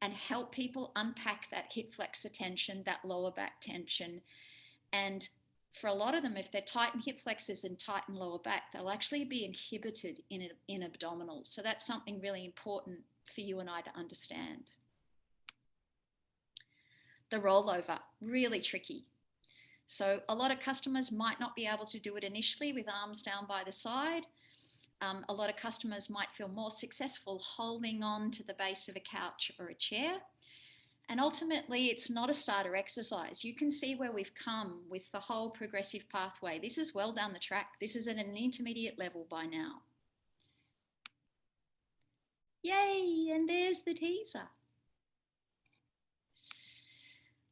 and help people unpack that hip flexor tension, that lower back tension. And for a lot of them, if they're tighten hip flexors and tighten lower back, they'll actually be inhibited in abdominals. So that's something really important for you and I to understand. The rollover, really tricky. So a lot of customers might not be able to do it initially with arms down by the side. A lot of customers might feel more successful holding on to the base of a couch or a chair. And ultimately, it's not a starter exercise. You can see where we've come with the whole progressive pathway. This is well down the track. This is at an intermediate level by now. Yay, and there's the teaser.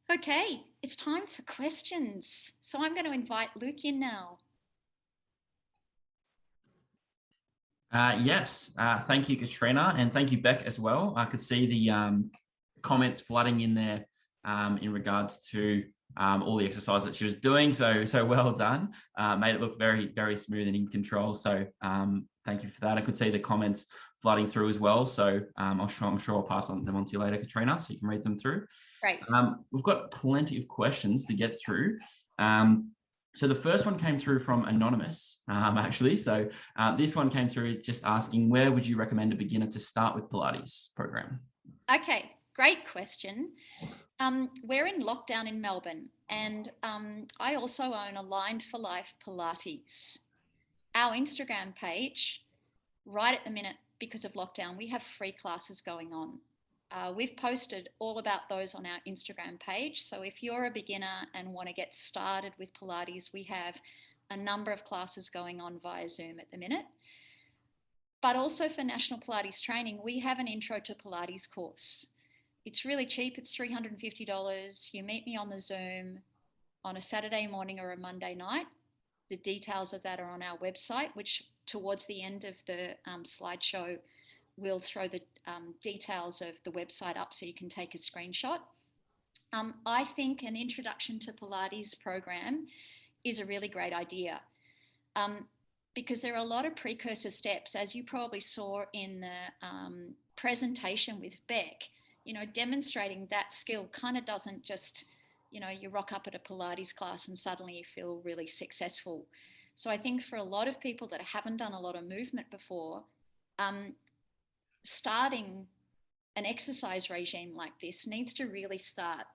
Okay, it's time for questions. So I'm going to invite Luke in now. Yes, thank you, Katrina, and thank you, Beck, as well. I could see the comments flooding in there in regards to all the exercise that she was doing. So well done. Made it look very, very smooth and in control. So thank you for that. I could see the comments flooding through as well. So I'm sure I'll pass them on to you later, Katrina, so you can read them through. Great. We've got plenty of questions to get through. So the first one came through from Anonymous, actually. So this one came through just asking, where would you recommend a beginner to start with Pilates program? Okay, great question. We're in lockdown in Melbourne, and I also own Aligned for Life Pilates. Our Instagram page, right at the minute, because of lockdown, we have free classes going on. We've posted all about those on our Instagram page. So if you're a beginner and want to get started with Pilates, we have a number of classes going on via Zoom at the minute. But also for National Pilates Training, we have an Intro to Pilates course. It's really cheap. It's $350. You meet me on the Zoom on a Saturday morning or a Monday night. The details of that are on our website, which towards the end of the slideshow, we'll throw the details of the website up so you can take a screenshot. I think an Introduction to Pilates program is a really great idea. Because there are a lot of precursor steps, as you probably saw in the presentation with Beck. Demonstrating that skill kind of doesn't just, you rock up at a Pilates class and suddenly you feel really successful. So I think for a lot of people that haven't done a lot of movement before, starting an exercise regime like this needs to really start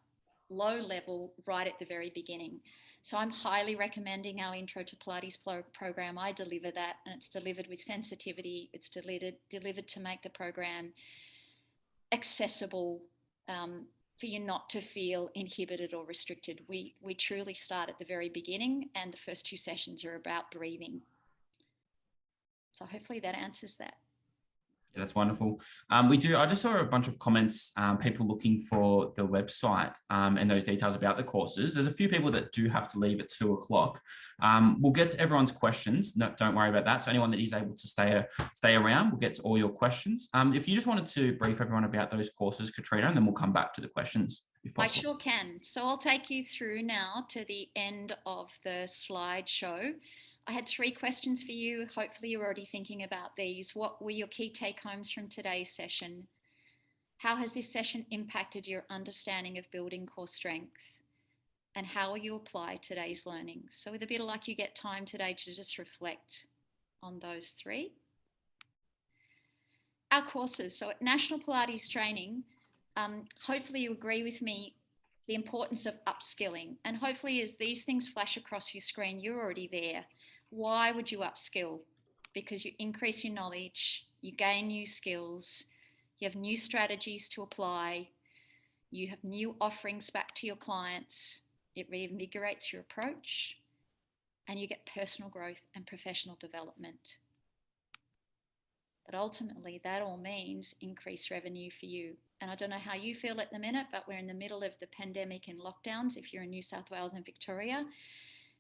low level right at the very beginning. So I'm highly recommending our Intro to Pilates program. I deliver that, and it's delivered with sensitivity. It's delivered to make the program accessible for you not to feel inhibited or restricted. We truly start at the very beginning, and the first 2 sessions are about breathing. So hopefully that answers that. Yeah, that's wonderful. I just saw a bunch of comments, people looking for the website and those details about the courses. There's a few people that do have to leave at 2 o'clock. We'll get to everyone's questions. No, don't worry about that. So anyone that is able to stay around, we'll get to all your questions. If you just wanted to brief everyone about those courses, Katrina, and then we'll come back to the questions if possible. I sure can. So I'll take you through now to the end of the slideshow. I had 3 questions for you. Hopefully you're already thinking about these. What were your key take-homes from today's session? How has this session impacted your understanding of building core strength? And how will you apply today's learning? So with a bit of luck, you get time today to just reflect on those 3. Our courses. So at National Pilates Training, hopefully you agree with me the importance of upskilling. And hopefully as these things flash across your screen, you're already there. Why would you upskill? Because you increase your knowledge, you gain new skills, you have new strategies to apply, you have new offerings back to your clients, it reinvigorates your approach, and you get personal growth and professional development. But ultimately, that all means increased revenue for you. And I don't know how you feel at the minute, but we're in the middle of the pandemic and lockdowns if you're in New South Wales and Victoria.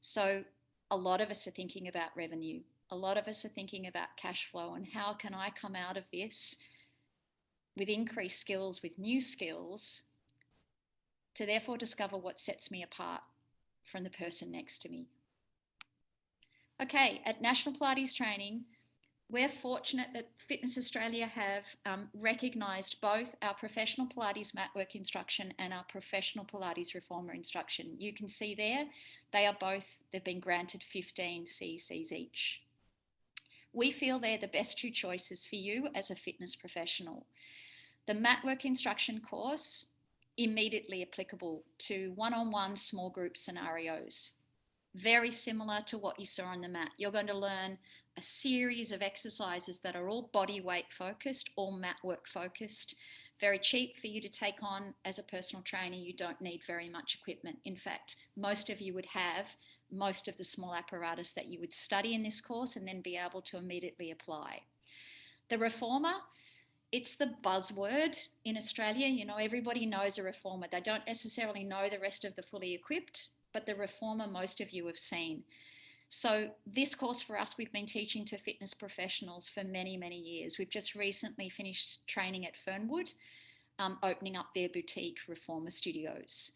So a lot of us are thinking about revenue. A lot of us are thinking about cash flow and how can I come out of this with increased skills, with new skills, to therefore discover what sets me apart from the person next to me. Okay, at National Pilates Training, we're fortunate that Fitness Australia have recognised both our professional Pilates mat work instruction and our professional Pilates reformer instruction. You can see there, they've been granted 15 CECs each. We feel they're the best 2 choices for you as a fitness professional. The mat work instruction course, immediately applicable to one-on-one small group scenarios. Very similar to what you saw on the mat. You're going to learn a series of exercises that are all body weight focused, all mat work focused. Very cheap for you to take on as a personal trainer. You don't need very much equipment. In fact, most of you would have most of the small apparatus that you would study in this course and then be able to immediately apply. The reformer, it's the buzzword in Australia. Everybody knows a reformer. They don't necessarily know the rest of the fully equipped, but the reformer most of you have seen. So this course for us, we've been teaching to fitness professionals for many, many years. We've just recently finished training at Fernwood, opening up their boutique reformer studios.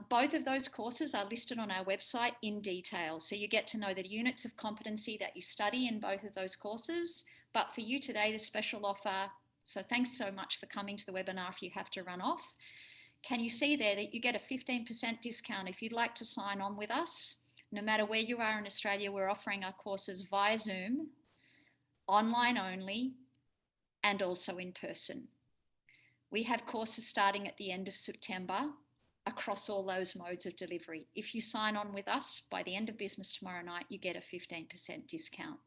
Both of those courses are listed on our website in detail. So you get to know the units of competency that you study in both of those courses. But for you today, the special offer, so thanks so much for coming to the webinar if you have to run off. Can you see there that you get a 15% discount if you'd like to sign on with us? No matter where you are in Australia, we're offering our courses via Zoom, online only, and also in person. We have courses starting at the end of September across all those modes of delivery. If you sign on with us by the end of business tomorrow night, you get a 15% discount.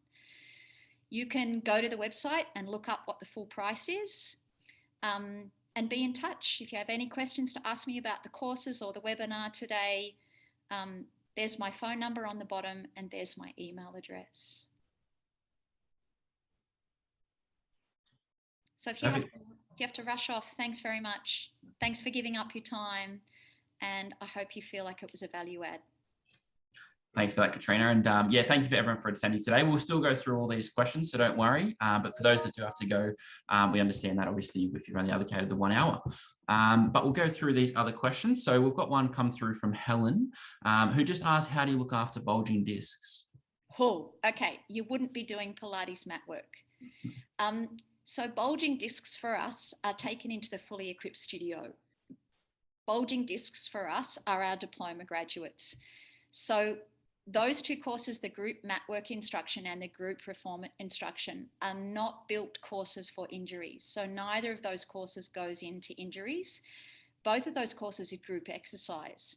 You can go to the website and look up what the full price is, and be in touch. If you have any questions to ask me about the courses or the webinar today, there's my phone number on the bottom and there's my email address. So if you have to rush off, thanks very much. Thanks for giving up your time, and I hope you feel like it was a value add. Thanks for that, Katrina. And yeah, thank you for everyone for attending today. We'll still go through all these questions, so don't worry. But for those that do have to go, we understand that obviously if you've only allocated the 1 hour. But we'll go through these other questions. So we've got one come through from Helen, who just asked, how do you look after bulging discs? Oh, okay. You wouldn't be doing Pilates mat work. So bulging discs for us are taken into the fully equipped studio. Bulging discs for us are our diploma graduates. So those two courses, the group mat work instruction and the group reform instruction, are not built courses for injuries. So neither of those courses goes into injuries. Both of those courses is group exercise.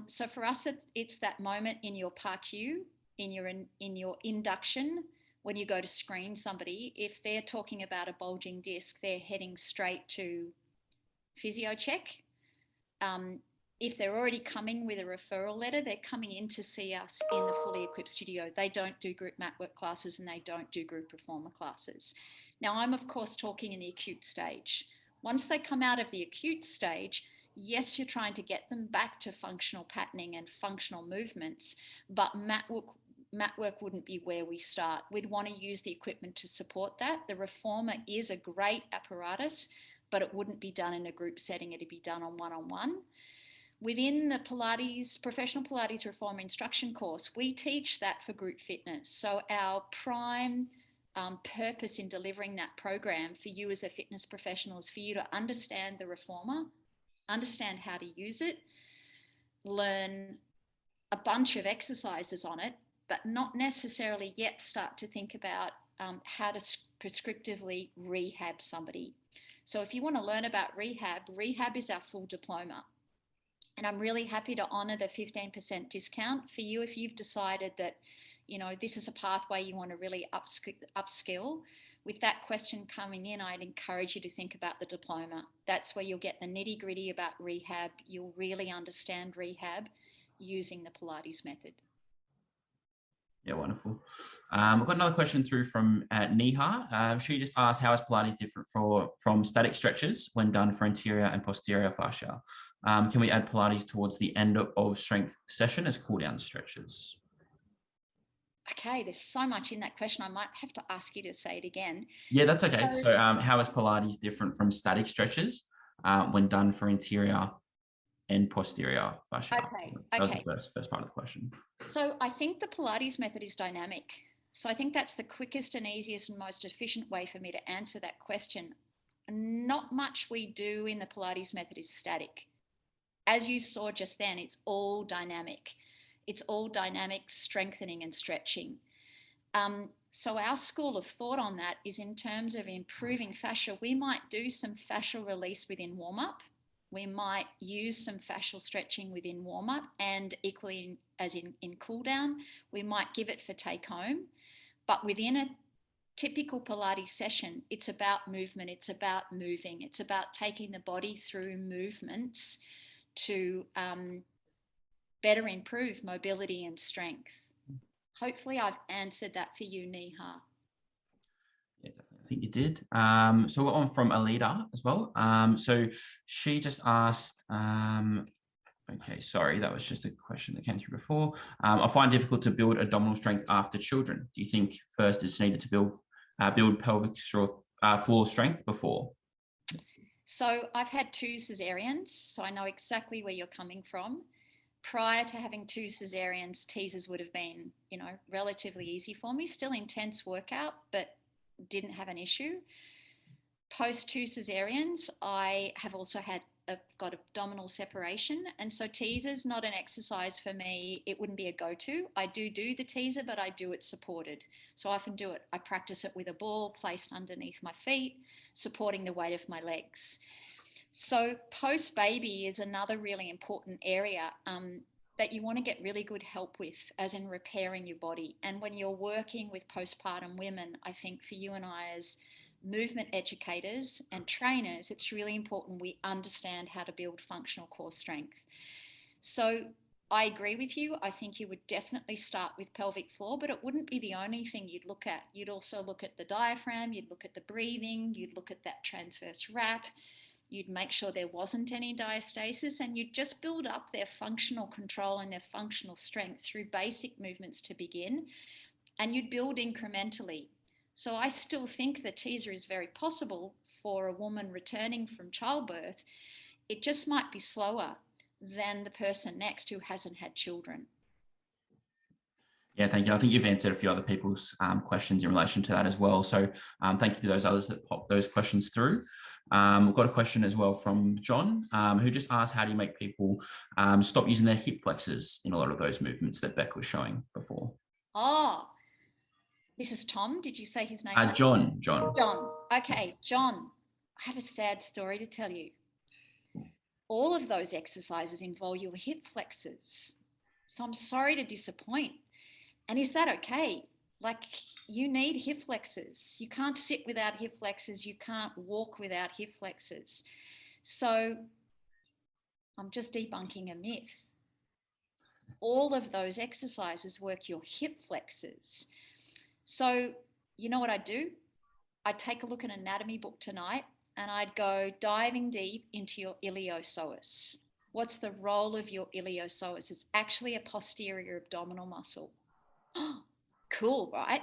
So for us, it's that moment in your PARQ, in your induction, when you go to screen somebody. If they're talking about a bulging disc, they're heading straight to physio check. If they're already coming with a referral letter, they're coming in to see us in the fully equipped studio. They don't do group mat work classes and they don't do group reformer classes. Now, I'm of course talking in the acute stage. Once they come out of the acute stage, yes, you're trying to get them back to functional patterning and functional movements, but mat work wouldn't be where we start. We'd want to use the equipment to support that. The reformer is a great apparatus, but it wouldn't be done in a group setting. It'd be done on one-on-one. Within the Pilates, professional Pilates reformer instruction course, we teach that for group fitness. So our prime purpose in delivering that program for you as a fitness professional is for you to understand the reformer, understand how to use it, learn a bunch of exercises on it, but not necessarily yet start to think about how to prescriptively rehab somebody. So if you want to learn about rehab is our full diploma. And I'm really happy to honour the 15% discount for you if you've decided that, this is a pathway you want to really upskill. With that question coming in, I'd encourage you to think about the diploma. That's where you'll get the nitty-gritty about rehab. You'll really understand rehab using the Pilates method. Yeah, wonderful. We've got another question through from Neha. She just asked, how is Pilates different from static stretches when done for anterior and posterior fascia? Can we add Pilates towards the end of strength session as cool down stretches? Okay, there's so much in that question. I might have to ask you to say it again. Yeah, that's okay. So how is Pilates different from static stretches when done for anterior and posterior fascia? Okay. That was the first part of the question. So I think the Pilates method is dynamic. So I think that's the quickest and easiest and most efficient way for me to answer that question. Not much we do in the Pilates method is static. As you saw just then, it's all dynamic. It's all dynamic strengthening and stretching. So our school of thought on that is in terms of improving fascia, we might do some fascial release within warm-up. We might use some fascial stretching within warm-up, and equally as in cool down, we might give it for take home. But within a typical Pilates session, it's about movement, it's about moving, it's about taking the body through movements to better improve mobility and strength. Hopefully I've answered that for you, Neha. Yeah, definitely. I think you did. So we've got one from Alida as well. So she just asked, okay, sorry, that was just a question that came through before. I find it difficult to build abdominal strength after children. Do you think first it's needed to build pelvic floor strength before? So I've had 2 cesareans, so I know exactly where you're coming from. Prior to having 2 cesareans, teasers would have been, relatively easy for me. Still intense workout, but didn't have an issue. Post 2 cesareans, I have also had got abdominal separation. And so teaser's not an exercise for me. It wouldn't be a go-to. I do the teaser, but I do it supported. So I often do it. I practice it with a ball placed underneath my feet, supporting the weight of my legs. So post-baby is another really important area that you want to get really good help with, as in repairing your body. And when you're working with postpartum women, I think for you and I as movement educators and trainers, it's really important we understand how to build functional core strength. So I agree with you. I think you would definitely start with pelvic floor, but it wouldn't be the only thing you'd look at. You'd also look at the diaphragm, you'd look at the breathing, you'd look at that transverse wrap, you'd make sure there wasn't any diastasis, and you'd just build up their functional control and their functional strength through basic movements to begin, and you'd build incrementally. So I still think the teaser is very possible for a woman returning from childbirth. It just might be slower than the person next who hasn't had children. Yeah, thank you. I think you've answered a few other people's questions in relation to that as well. So thank you for those others that popped those questions through. We've got a question as well from John, who just asked, how do you make people stop using their hip flexors in a lot of those movements that Beck was showing before? Oh, this is Tom. Did you say his name? John. John. Okay, John, I have a sad story to tell you. All of those exercises involve your hip flexors. So I'm sorry to disappoint. And is that okay? Like, you need hip flexors. You can't sit without hip flexors. You can't walk without hip flexors. So I'm just debunking a myth. All of those exercises work your hip flexors. So you know what I do? I'd take a look at an anatomy book tonight and I'd go diving deep into your iliopsoas. What's the role of your iliopsoas? It's actually a posterior abdominal muscle. Cool, right?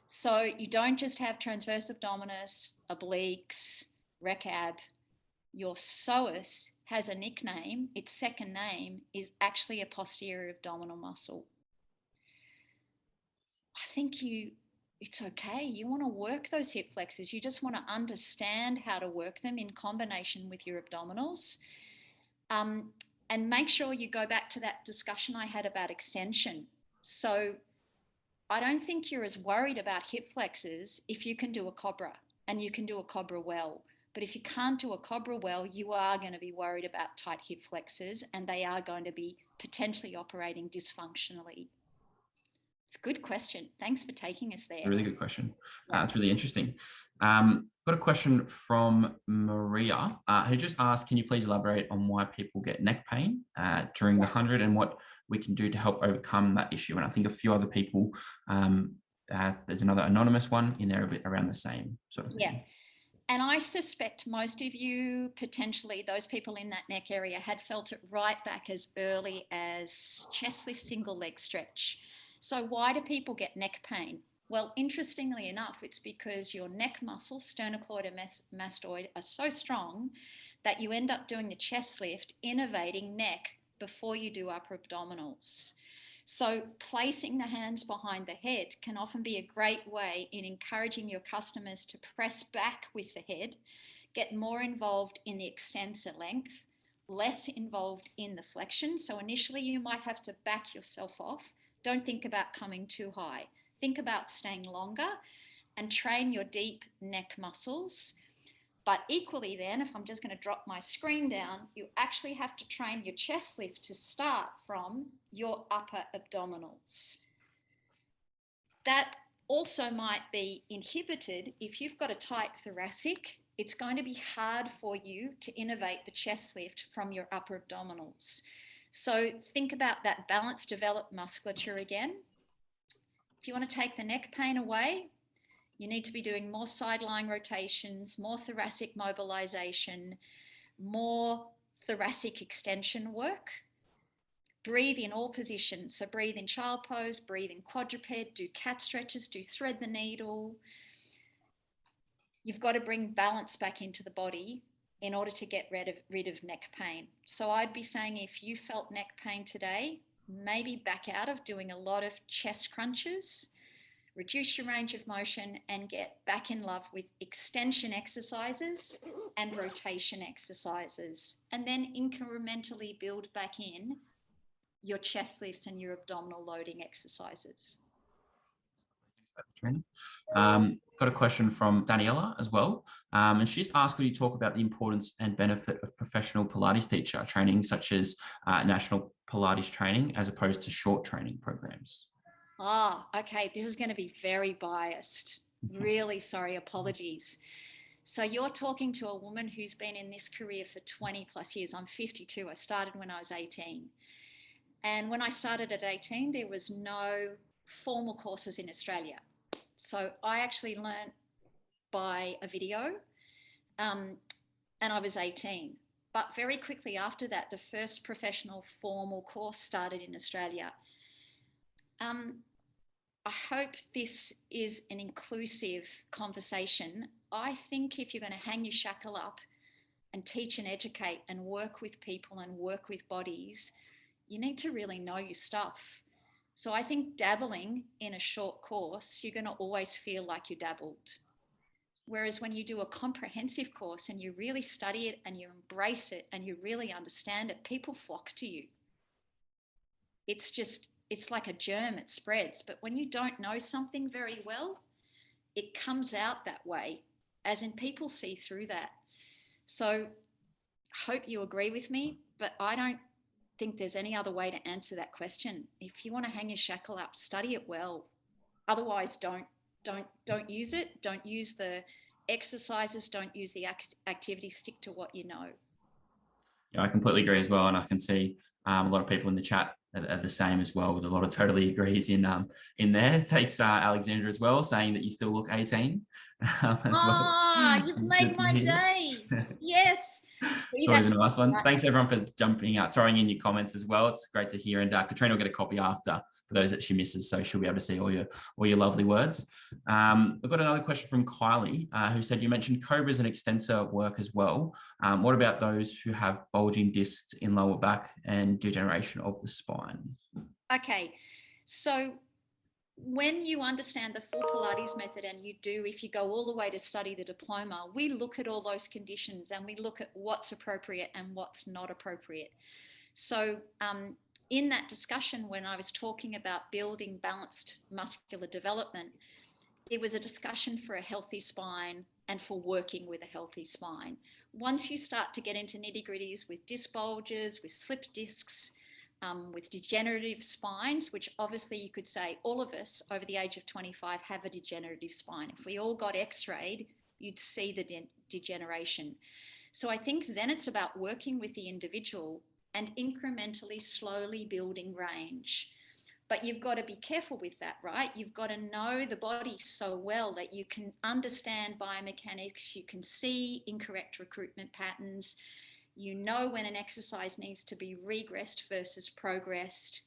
So you don't just have transverse abdominis, obliques, recab. Your psoas has a nickname. Its second name is actually a posterior abdominal muscle. I think it's okay. You want to work those hip flexors. You just want to understand how to work them in combination with your abdominals. And make sure you go back to that discussion I had about extension. So I don't think you're as worried about hip flexors if you can do a cobra, and you can do a cobra well. But if you can't do a cobra well, you are going to be worried about tight hip flexors, and they are going to be potentially operating dysfunctionally. It's a good question. Thanks for taking us there. A really good question. That's really interesting. Got a question from Maria, who just asked, can you please elaborate on why people get neck pain during the 100 and what we can do to help overcome that issue? And I think a few other people, there's another anonymous one in there a bit around the same sort of thing. Yeah. And I suspect most of you, potentially those people in that neck area, had felt it right back as early as chest lift single leg stretch. So why do people get neck pain? Well, interestingly enough, it's because your neck muscles, sternocleidomastoid, are so strong that you end up doing the chest lift, innervating neck before you do upper abdominals. So placing the hands behind the head can often be a great way in encouraging your customers to press back with the head, get more involved in the extensor length, less involved in the flexion. So initially you might have to back yourself off. Don't think about coming too high. Think about staying longer and train your deep neck muscles. But equally then, if I'm just going to drop my screen down, you actually have to train your chest lift to start from your upper abdominals. That also might be inhibited if you've got a tight thoracic. It's going to be hard for you to innervate the chest lift from your upper abdominals. So think about that balance developed musculature again. If you want to take the neck pain away, you need to be doing more side lying rotations, more thoracic mobilization, more thoracic extension work. Breathe in all positions. So breathe in child pose, breathe in quadruped, do cat stretches, do thread the needle. You've got to bring balance back into the body in order to get rid of neck pain. So I'd be saying, if you felt neck pain today, maybe back out of doing a lot of chest crunches, reduce your range of motion, and get back in love with extension exercises and rotation exercises. And then incrementally build back in your chest lifts and your abdominal loading exercises. Got a question from Daniela as well. And she's asked, could you talk about the importance and benefit of professional Pilates teacher training, such as National Pilates Training, as opposed to short training programs? Okay. This is going to be very biased. Really sorry. Apologies. So you're talking to a woman who's been in this career for 20 plus years. I'm 52. I started when I was 18. And when I started at 18, there was no formal courses in Australia. So I actually learned by a video, and I was 18. But very quickly after that, the first professional formal course started in Australia. I hope this is an inclusive conversation. I think if you're going to hang your shackle up and teach and educate and work with people and work with bodies, you need to really know your stuff. So I think dabbling in a short course, you're going to always feel like you dabbled. Whereas when you do a comprehensive course and you really study it and you embrace it and you really understand it, people flock to you. It's like a germ, it spreads. But when you don't know something very well, it comes out that way, as in people see through that. So I hope you agree with me, but I don't think there's any other way to answer that question. If you want to hang your shackle up, study it well. Otherwise, don't use it. Don't use the exercises. Don't use the activity. Stick to what you know. Yeah, I completely agree as well, and I can see a lot of people in the chat are the same as well, with a lot of totally agrees in there. Thanks, Alexandra, as well, saying that you still look 18 as well. You've made my day. Yes. See, always a nice one. Thanks everyone for jumping out, throwing in your comments as well. It's great to hear. And Katrina will get a copy after for those that she misses, so she'll be able to see all your lovely words. I've got another question from Kylie, who said, you mentioned cobras and extensor work as well. What about those who have bulging discs in lower back and degeneration of the spine? Okay, so when you understand the full Pilates method, and if you go all the way to study the diploma, we look at all those conditions and we look at what's appropriate and what's not appropriate. So in that discussion, when I was talking about building balanced muscular development, it was a discussion for a healthy spine and for working with a healthy spine. Once you start to get into nitty-gritties with disc bulges, with slip discs, with degenerative spines, which obviously you could say all of us over the age of 25 have a degenerative spine. If we all got x-rayed, you'd see the degeneration. So I think then it's about working with the individual and incrementally, slowly building range. But you've got to be careful with that, right? You've got to know the body so well that you can understand biomechanics, you can see incorrect recruitment patterns, you know when an exercise needs to be regressed versus progressed.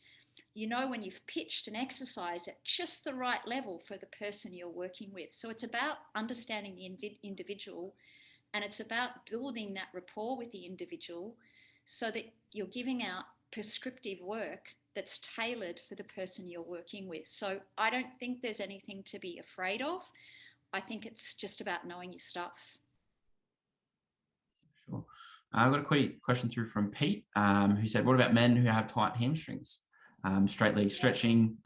You know when you've pitched an exercise at just the right level for the person you're working with. So it's about understanding the individual, and it's about building that rapport with the individual so that you're giving out prescriptive work that's tailored for the person you're working with. So I don't think there's anything to be afraid of. I think it's just about knowing your stuff. Sure. I've got a quick question through from Pete, who said, what about men who have tight hamstrings? Straight leg stretching,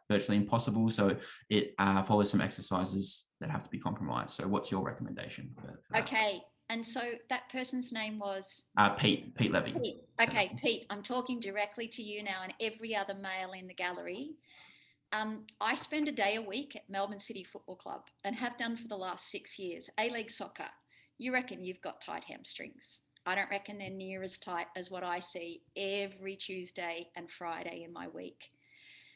virtually impossible. So it follows some exercises that have to be compromised. So what's your recommendation for that? Okay. And so that person's name was? Pete Levy. Pete. Okay, Pete, I'm talking directly to you now and every other male in the gallery. I spend a day a week at Melbourne City Football Club and have done for the last 6 years. A-leg soccer. You reckon you've got tight hamstrings. I don't reckon they're near as tight as what I see every Tuesday and Friday in my week.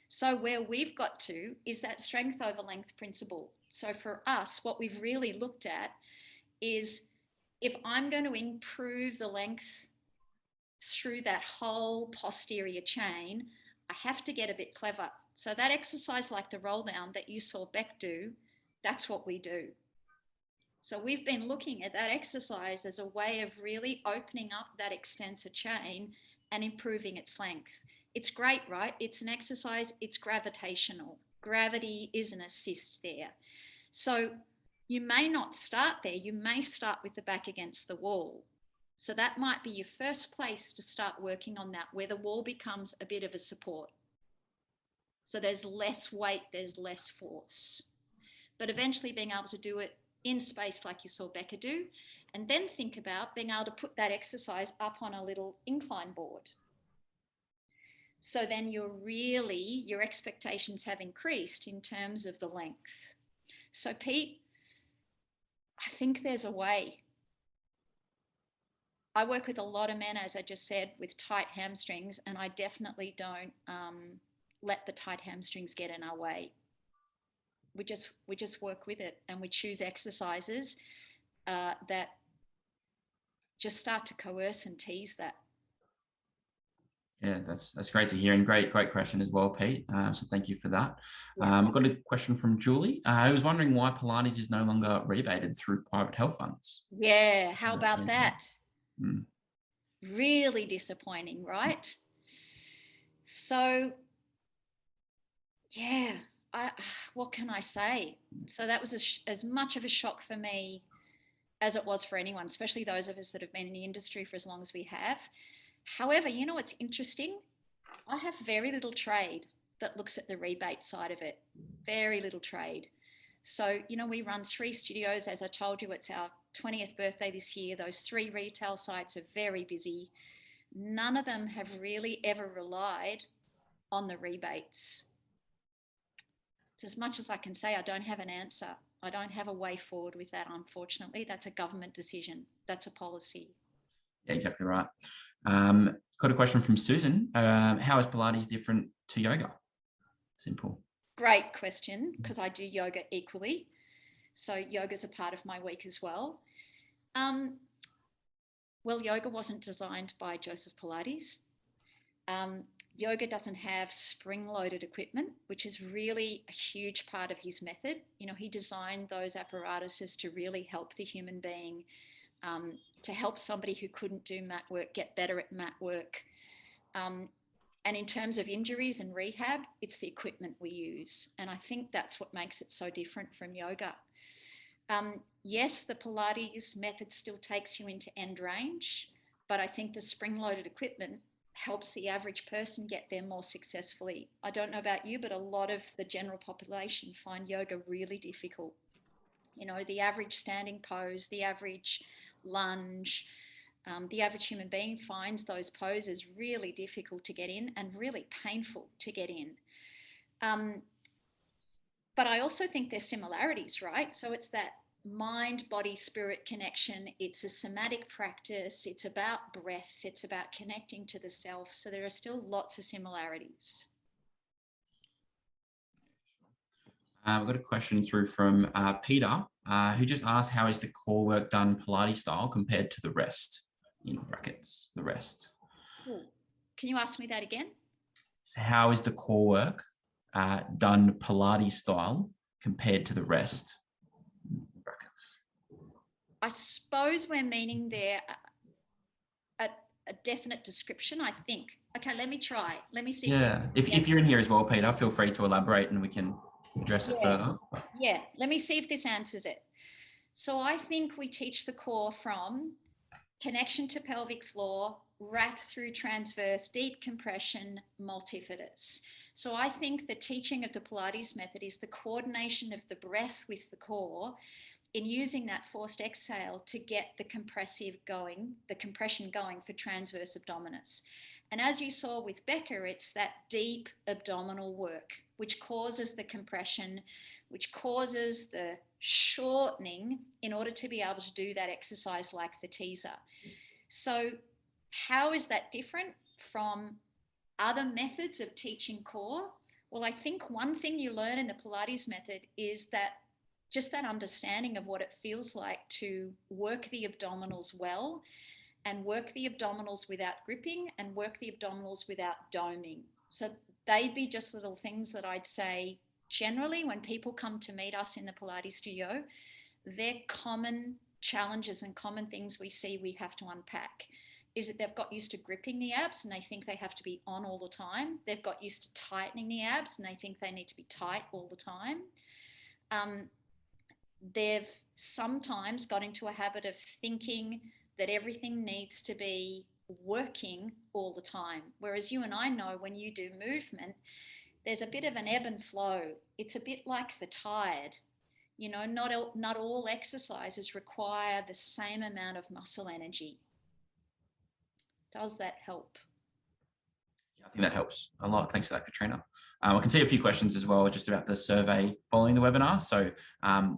So where we've got to is that strength over length principle. So for us, what we've really looked at is, if I'm going to improve the length through that whole posterior chain, I have to get a bit clever. So that exercise like the roll down that you saw Beck do, that's what we do. So we've been looking at that exercise as a way of really opening up that extensor chain and improving its length. It's great, right? It's an exercise, it's gravitational. Gravity is an assist there. So you may not start there. You may start with the back against the wall. So that might be your first place to start working on that, where the wall becomes a bit of a support. So there's less weight, there's less force. But eventually being able to do it in space like you saw Becca do, and then think about being able to put that exercise up on a little incline board. So then your expectations have increased in terms of the length. So Pete, I think there's a way. I work with a lot of men, as I just said, with tight hamstrings, and I definitely don't let the tight hamstrings get in our way. We just work with it, and we choose exercises that just start to coerce and tease that. Yeah, that's great to hear, and great question as well, Pete. So thank you for that. Yeah. I've got a question from Julie. I was wondering why Pilates is no longer rebated through private health funds. Yeah, how about that? Mm. Really disappointing, right? So, yeah, what can I say? So that was as much of a shock for me as it was for anyone, especially those of us that have been in the industry for as long as we have. However, you know what's interesting? I have very little trade that looks at the rebate side of it. Very little trade. So, we run 3 studios. As I told you, it's our 20th birthday this year. Those 3 retail sites are very busy. None of them have really ever relied on the rebates. It's as much as I can say. I don't have an answer. I don't have a way forward with that, unfortunately. That's a government decision. That's a policy. Yeah, exactly right. Got a question from Susan. How is Pilates different to yoga? Simple. Great question, because I do yoga equally. So yoga's a part of my week as well. Well, yoga wasn't designed by Joseph Pilates. Yoga doesn't have spring-loaded equipment, which is really a huge part of his method. He designed those apparatuses to really help the human being, to help somebody who couldn't do mat work get better at mat work. And in terms of injuries and rehab, it's the equipment we use. And I think that's what makes it so different from yoga. Yes, the Pilates method still takes you into end range, but I think the spring-loaded equipment helps the average person get there more successfully. I don't know about you, but a lot of the general population find yoga really difficult. The average standing pose, the average lunge, the average human being finds those poses really difficult to get in and really painful to get in. But I also think there's similarities, right? So it's that mind, body, spirit connection. It's a somatic practice. It's about breath. It's about connecting to the self. So there are still lots of similarities. We've got a question through from Peter, who just asked, how is the core work done Pilates style compared to the rest? In brackets, the rest. Ooh. Can you ask me that again? So how is the core work done Pilates style compared to the rest? Brackets. I suppose we're meaning there a definite description, I think. Okay, let me try. Let me see. Yeah, if you're in here as well, Peter, feel free to elaborate and we can address it further. Yeah, let me see if this answers it. So I think we teach the core from connection to pelvic floor, rack through transverse, deep compression, multifidus. So I think the teaching of the Pilates method is the coordination of the breath with the core in using that forced exhale to get the compression going for transverse abdominis. And as you saw with Becca, it's that deep abdominal work, which causes the compression, which causes the shortening in order to be able to do that exercise like the teaser. So how is that different from other methods of teaching core? Well, I think one thing you learn in the Pilates method is that just that understanding of what it feels like to work the abdominals well and work the abdominals without gripping and work the abdominals without doming. So they'd be just little things that I'd say generally when people come to meet us in the Pilates studio, they're common challenges and common things we see we have to unpack. is that they've got used to gripping the abs and they think they have to be on all the time. They've got used to tightening the abs and they think they need to be tight all the time. They've sometimes got into a habit of thinking that everything needs to be working all the time. Whereas you and I know when you do movement, there's a bit of an ebb and flow. It's a bit like the tide. You know, not all exercises require the same amount of muscle energy. Does that help? I think that helps a lot. Thanks for that, Katrina. I can see a few questions as well just about the survey following the webinar. So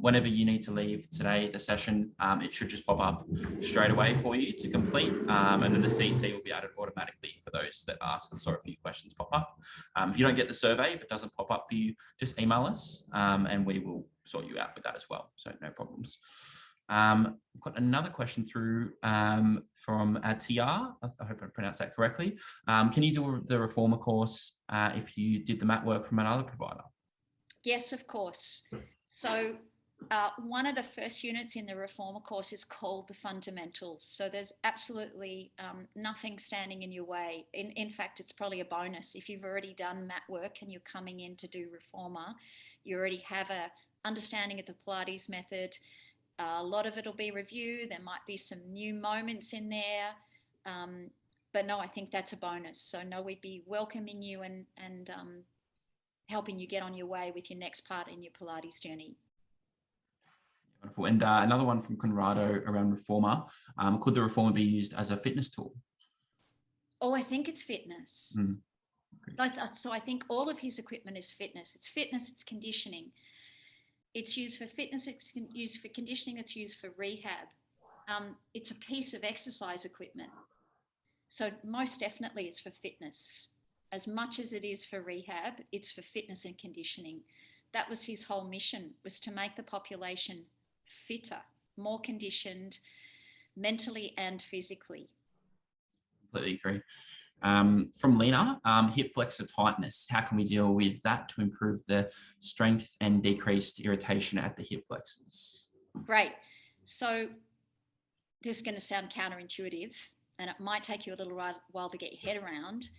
whenever you need to leave today, the session, it should just pop up straight away for you to complete. And then the CC will be added automatically for those that ask. I saw a few questions pop up. If you don't get the survey, if it doesn't pop up for you, just email us and we will sort you out with that as well. So no problems. We've got another question through from TR. I hope I pronounced that correctly. Can you do the reformer course if you did the mat work from another provider? Yes, of course. So one of the first units in the reformer course is called the fundamentals. So there's absolutely nothing standing in your way. In fact, it's probably a bonus. If you've already done mat work and you're coming in to do reformer, you already have a understanding of the Pilates method. A lot of it will be review. There might be some new moments in there. But no, I think that's a bonus. So no, we'd be welcoming you and helping you get on your way with your next part in your Pilates journey. Wonderful. And another one from Conrado around reformer. Could the reformer be used as a fitness tool? Oh, I think it's fitness. Okay. So I think all of his equipment is fitness. It's fitness, it's conditioning. It's used for fitness, it's used for conditioning, it's used for rehab. It's a piece of exercise equipment. So most definitely it's for fitness. As much as it is for rehab, it's for fitness and conditioning. That was his whole mission, was to make the population fitter, more conditioned, mentally and physically. Completely agree. From Lena, hip flexor tightness. How can we deal with that to improve the strength and decreased irritation at the hip flexors? Great. So this is going to sound counterintuitive, and it might take you a little while to get your head around.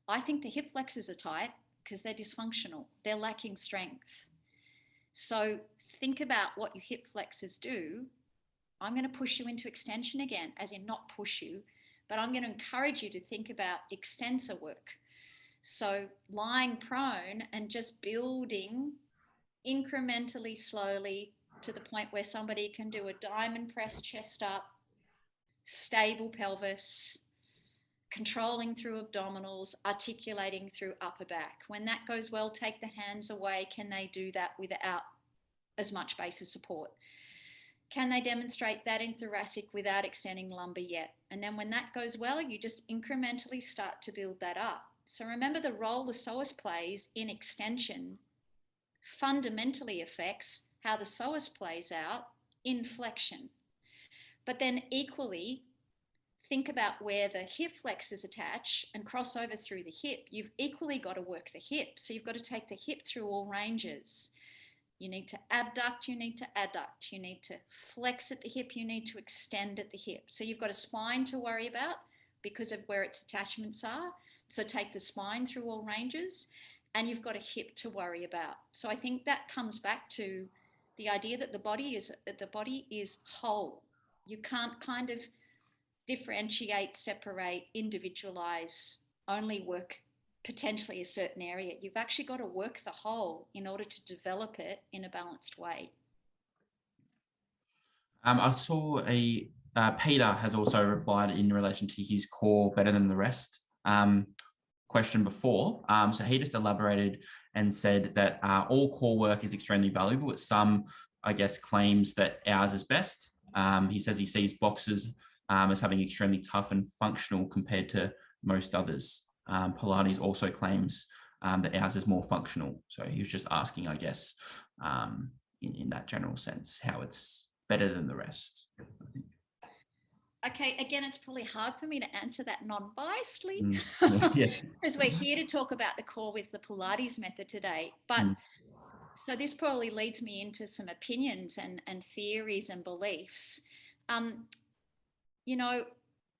I think the hip flexors are tight because they're dysfunctional. They're lacking strength. So think about what your hip flexors do. I'm going to push you into extension again, as in not push you, but I'm going to encourage you to think about extensor work. So lying prone and just building incrementally, slowly, to the point where somebody can do a diamond press chest up, stable pelvis, controlling through abdominals, articulating through upper back. When that goes well, take the hands away. Can they do that without as much base of support? Can they demonstrate that in thoracic without extending lumbar yet? And then when that goes well, you just incrementally start to build that up. So remember, the role the psoas plays in extension fundamentally affects how the psoas plays out in flexion. But then equally, think about where the hip flexors attach and cross over through the hip. You've equally got to work the hip. So you've got to take the hip through all ranges. You need to abduct, you need to adduct, you need to flex at the hip, you need to extend at the hip. So you've got a spine to worry about because of where its attachments are. So take the spine through all ranges, and you've got a hip to worry about. So I think that comes back to the idea that the body is whole. You can't kind of differentiate, separate, individualize, only work potentially a certain area. You've actually got to work the whole in order to develop it in a balanced way. I saw Peter has also replied in relation to his core better than the rest question before. So he just elaborated and said that all core work is extremely valuable, but some, I guess, claims that ours is best. He says he sees boxers as having extremely tough and functional compared to most others. Pilates also claims that ours is more functional. So he was just asking, I guess, in that general sense, how it's better than the rest, I think. Okay, again, it's probably hard for me to answer that non-biasedly because we're here to talk about the core with the Pilates method today. But so this probably leads me into some opinions and theories and beliefs. You know,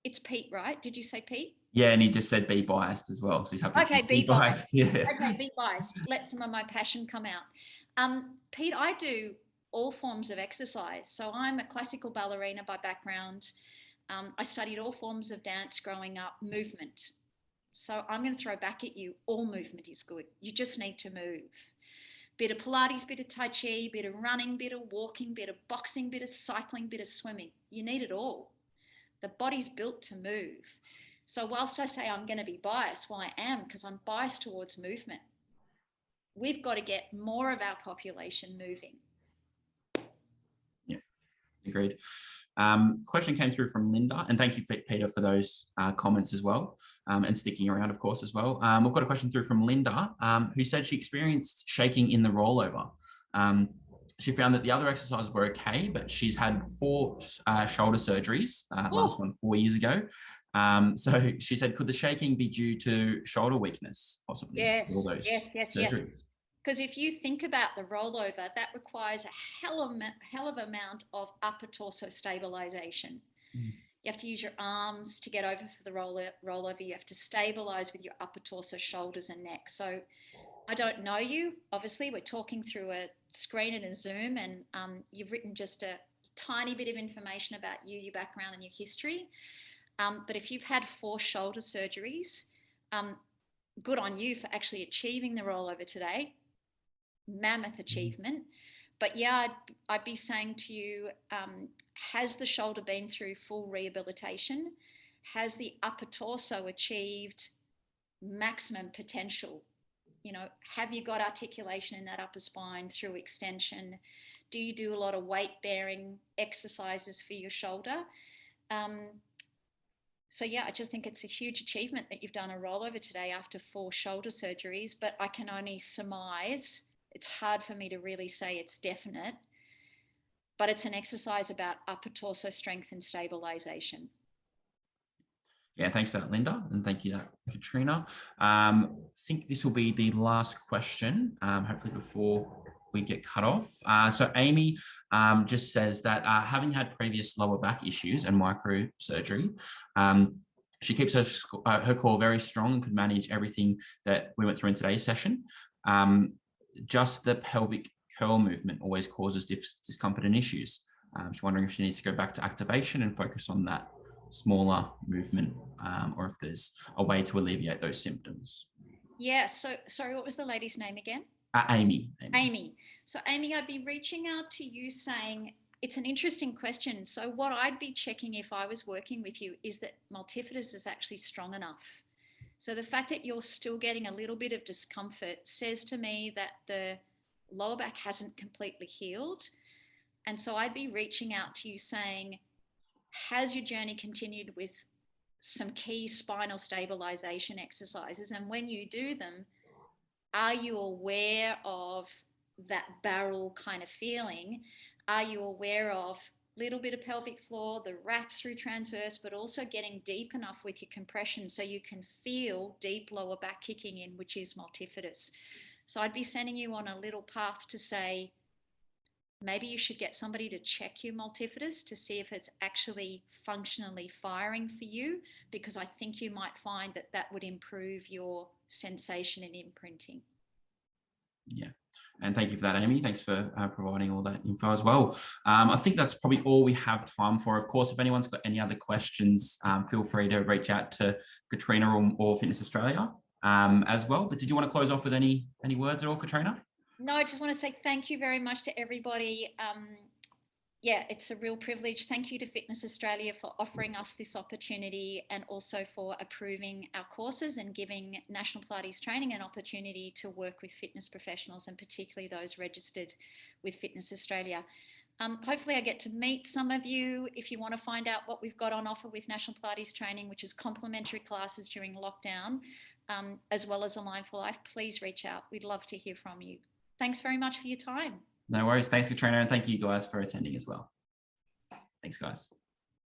It's Pete, right? Did you say Pete? Yeah, and he just said be biased as well. So he's happy Okay, to be be biased. Yeah. Okay, be biased. Let some of my passion come out. Pete, I do all forms of exercise. So I'm a classical ballerina by background. I studied all forms of dance growing up, movement. So I'm going to throw back at you, all movement is good. You just need to move. Bit of Pilates, bit of Tai Chi, bit of running, bit of walking, bit of boxing, bit of cycling, bit of swimming. You need it all. The body's built to move. So whilst I say I'm going to be biased, well, I am, because I'm biased towards movement. We've got to get more of our population moving. Yeah, agreed. Question came through from Linda, and thank you, Peter, for those comments as well, and sticking around, of course, as well. We've got a question through from Linda, who said she experienced shaking in the rollover. She found that the other exercises were okay, but she's had 4 shoulder surgeries, last one 4 years ago. So she said, could the shaking be due to shoulder weakness, possibly? Yes, all those surgeries? Because if you think about the rollover, that requires a hell of amount of upper torso stabilization. You have to use your arms to get over for the rollover. You have to stabilize with your upper torso, shoulders, and neck. So I don't know you. Obviously, we're talking through a screen and a Zoom, and you've written just a tiny bit of information about you, your background, and your history. But if you've had 4 shoulder surgeries, good on you for actually achieving the rollover today. Mammoth achievement. But yeah, I'd be saying to you, has the shoulder been through full rehabilitation? Has the upper torso achieved maximum potential? You know, have you got articulation in that upper spine through extension? Do you do a lot of weight bearing exercises for your shoulder? So yeah, I just think it's a huge achievement that you've done a rollover today after 4 shoulder surgeries, but I can only surmise. It's hard for me to really say it's definite, but it's an exercise about upper torso strength and stabilization. Yeah, thanks for that, Linda, and thank you, Katrina. I think this will be the last question, hopefully before we get cut off. So Amy just says that having had previous lower back issues and microsurgery, she keeps her core very strong and could manage everything that we went through in today's session. Just the pelvic curl movement always causes discomfort and issues. She's wondering if she needs to go back to activation and focus on that smaller movement, or if there's a way to alleviate those symptoms. Yeah, so sorry, what was the lady's name again? Amy. So Amy, I'd be reaching out to you saying, it's an interesting question. So what I'd be checking if I was working with you is that multifidus is actually strong enough. So the fact that you're still getting a little bit of discomfort says to me that the lower back hasn't completely healed. And so I'd be reaching out to you saying, has your journey continued with some key spinal stabilization exercises? And when you do them, are you aware of that barrel kind of feeling? Are you aware of a little bit of pelvic floor, the wrap through transverse, but also getting deep enough with your compression so you can feel deep lower back kicking in, which is multifidus. So I'd be sending you on a little path to say, maybe you should get somebody to check your multifidus to see if it's actually functionally firing for you, because I think you might find that that would improve your sensation and imprinting. Yeah. And thank you for that, Amy. Thanks for providing all that info as well. I think that's probably all we have time for. Of course, if anyone's got any other questions, feel free to reach out to Katrina or Fitness Australia as well. But did you want to close off with any words at all, Katrina? No, I just want to say thank you very much to everybody. Yeah, it's a real privilege. Thank you to Fitness Australia for offering us this opportunity, and also for approving our courses and giving National Pilates Training an opportunity to work with fitness professionals, and particularly those registered with Fitness Australia. Hopefully I get to meet some of you. If you want to find out what we've got on offer with National Pilates Training, which is complimentary classes during lockdown, as well as Align for Life, please reach out. We'd love to hear from you. Thanks very much for your time. No worries. Thanks, Katrina. And thank you guys for attending as well. Thanks, guys.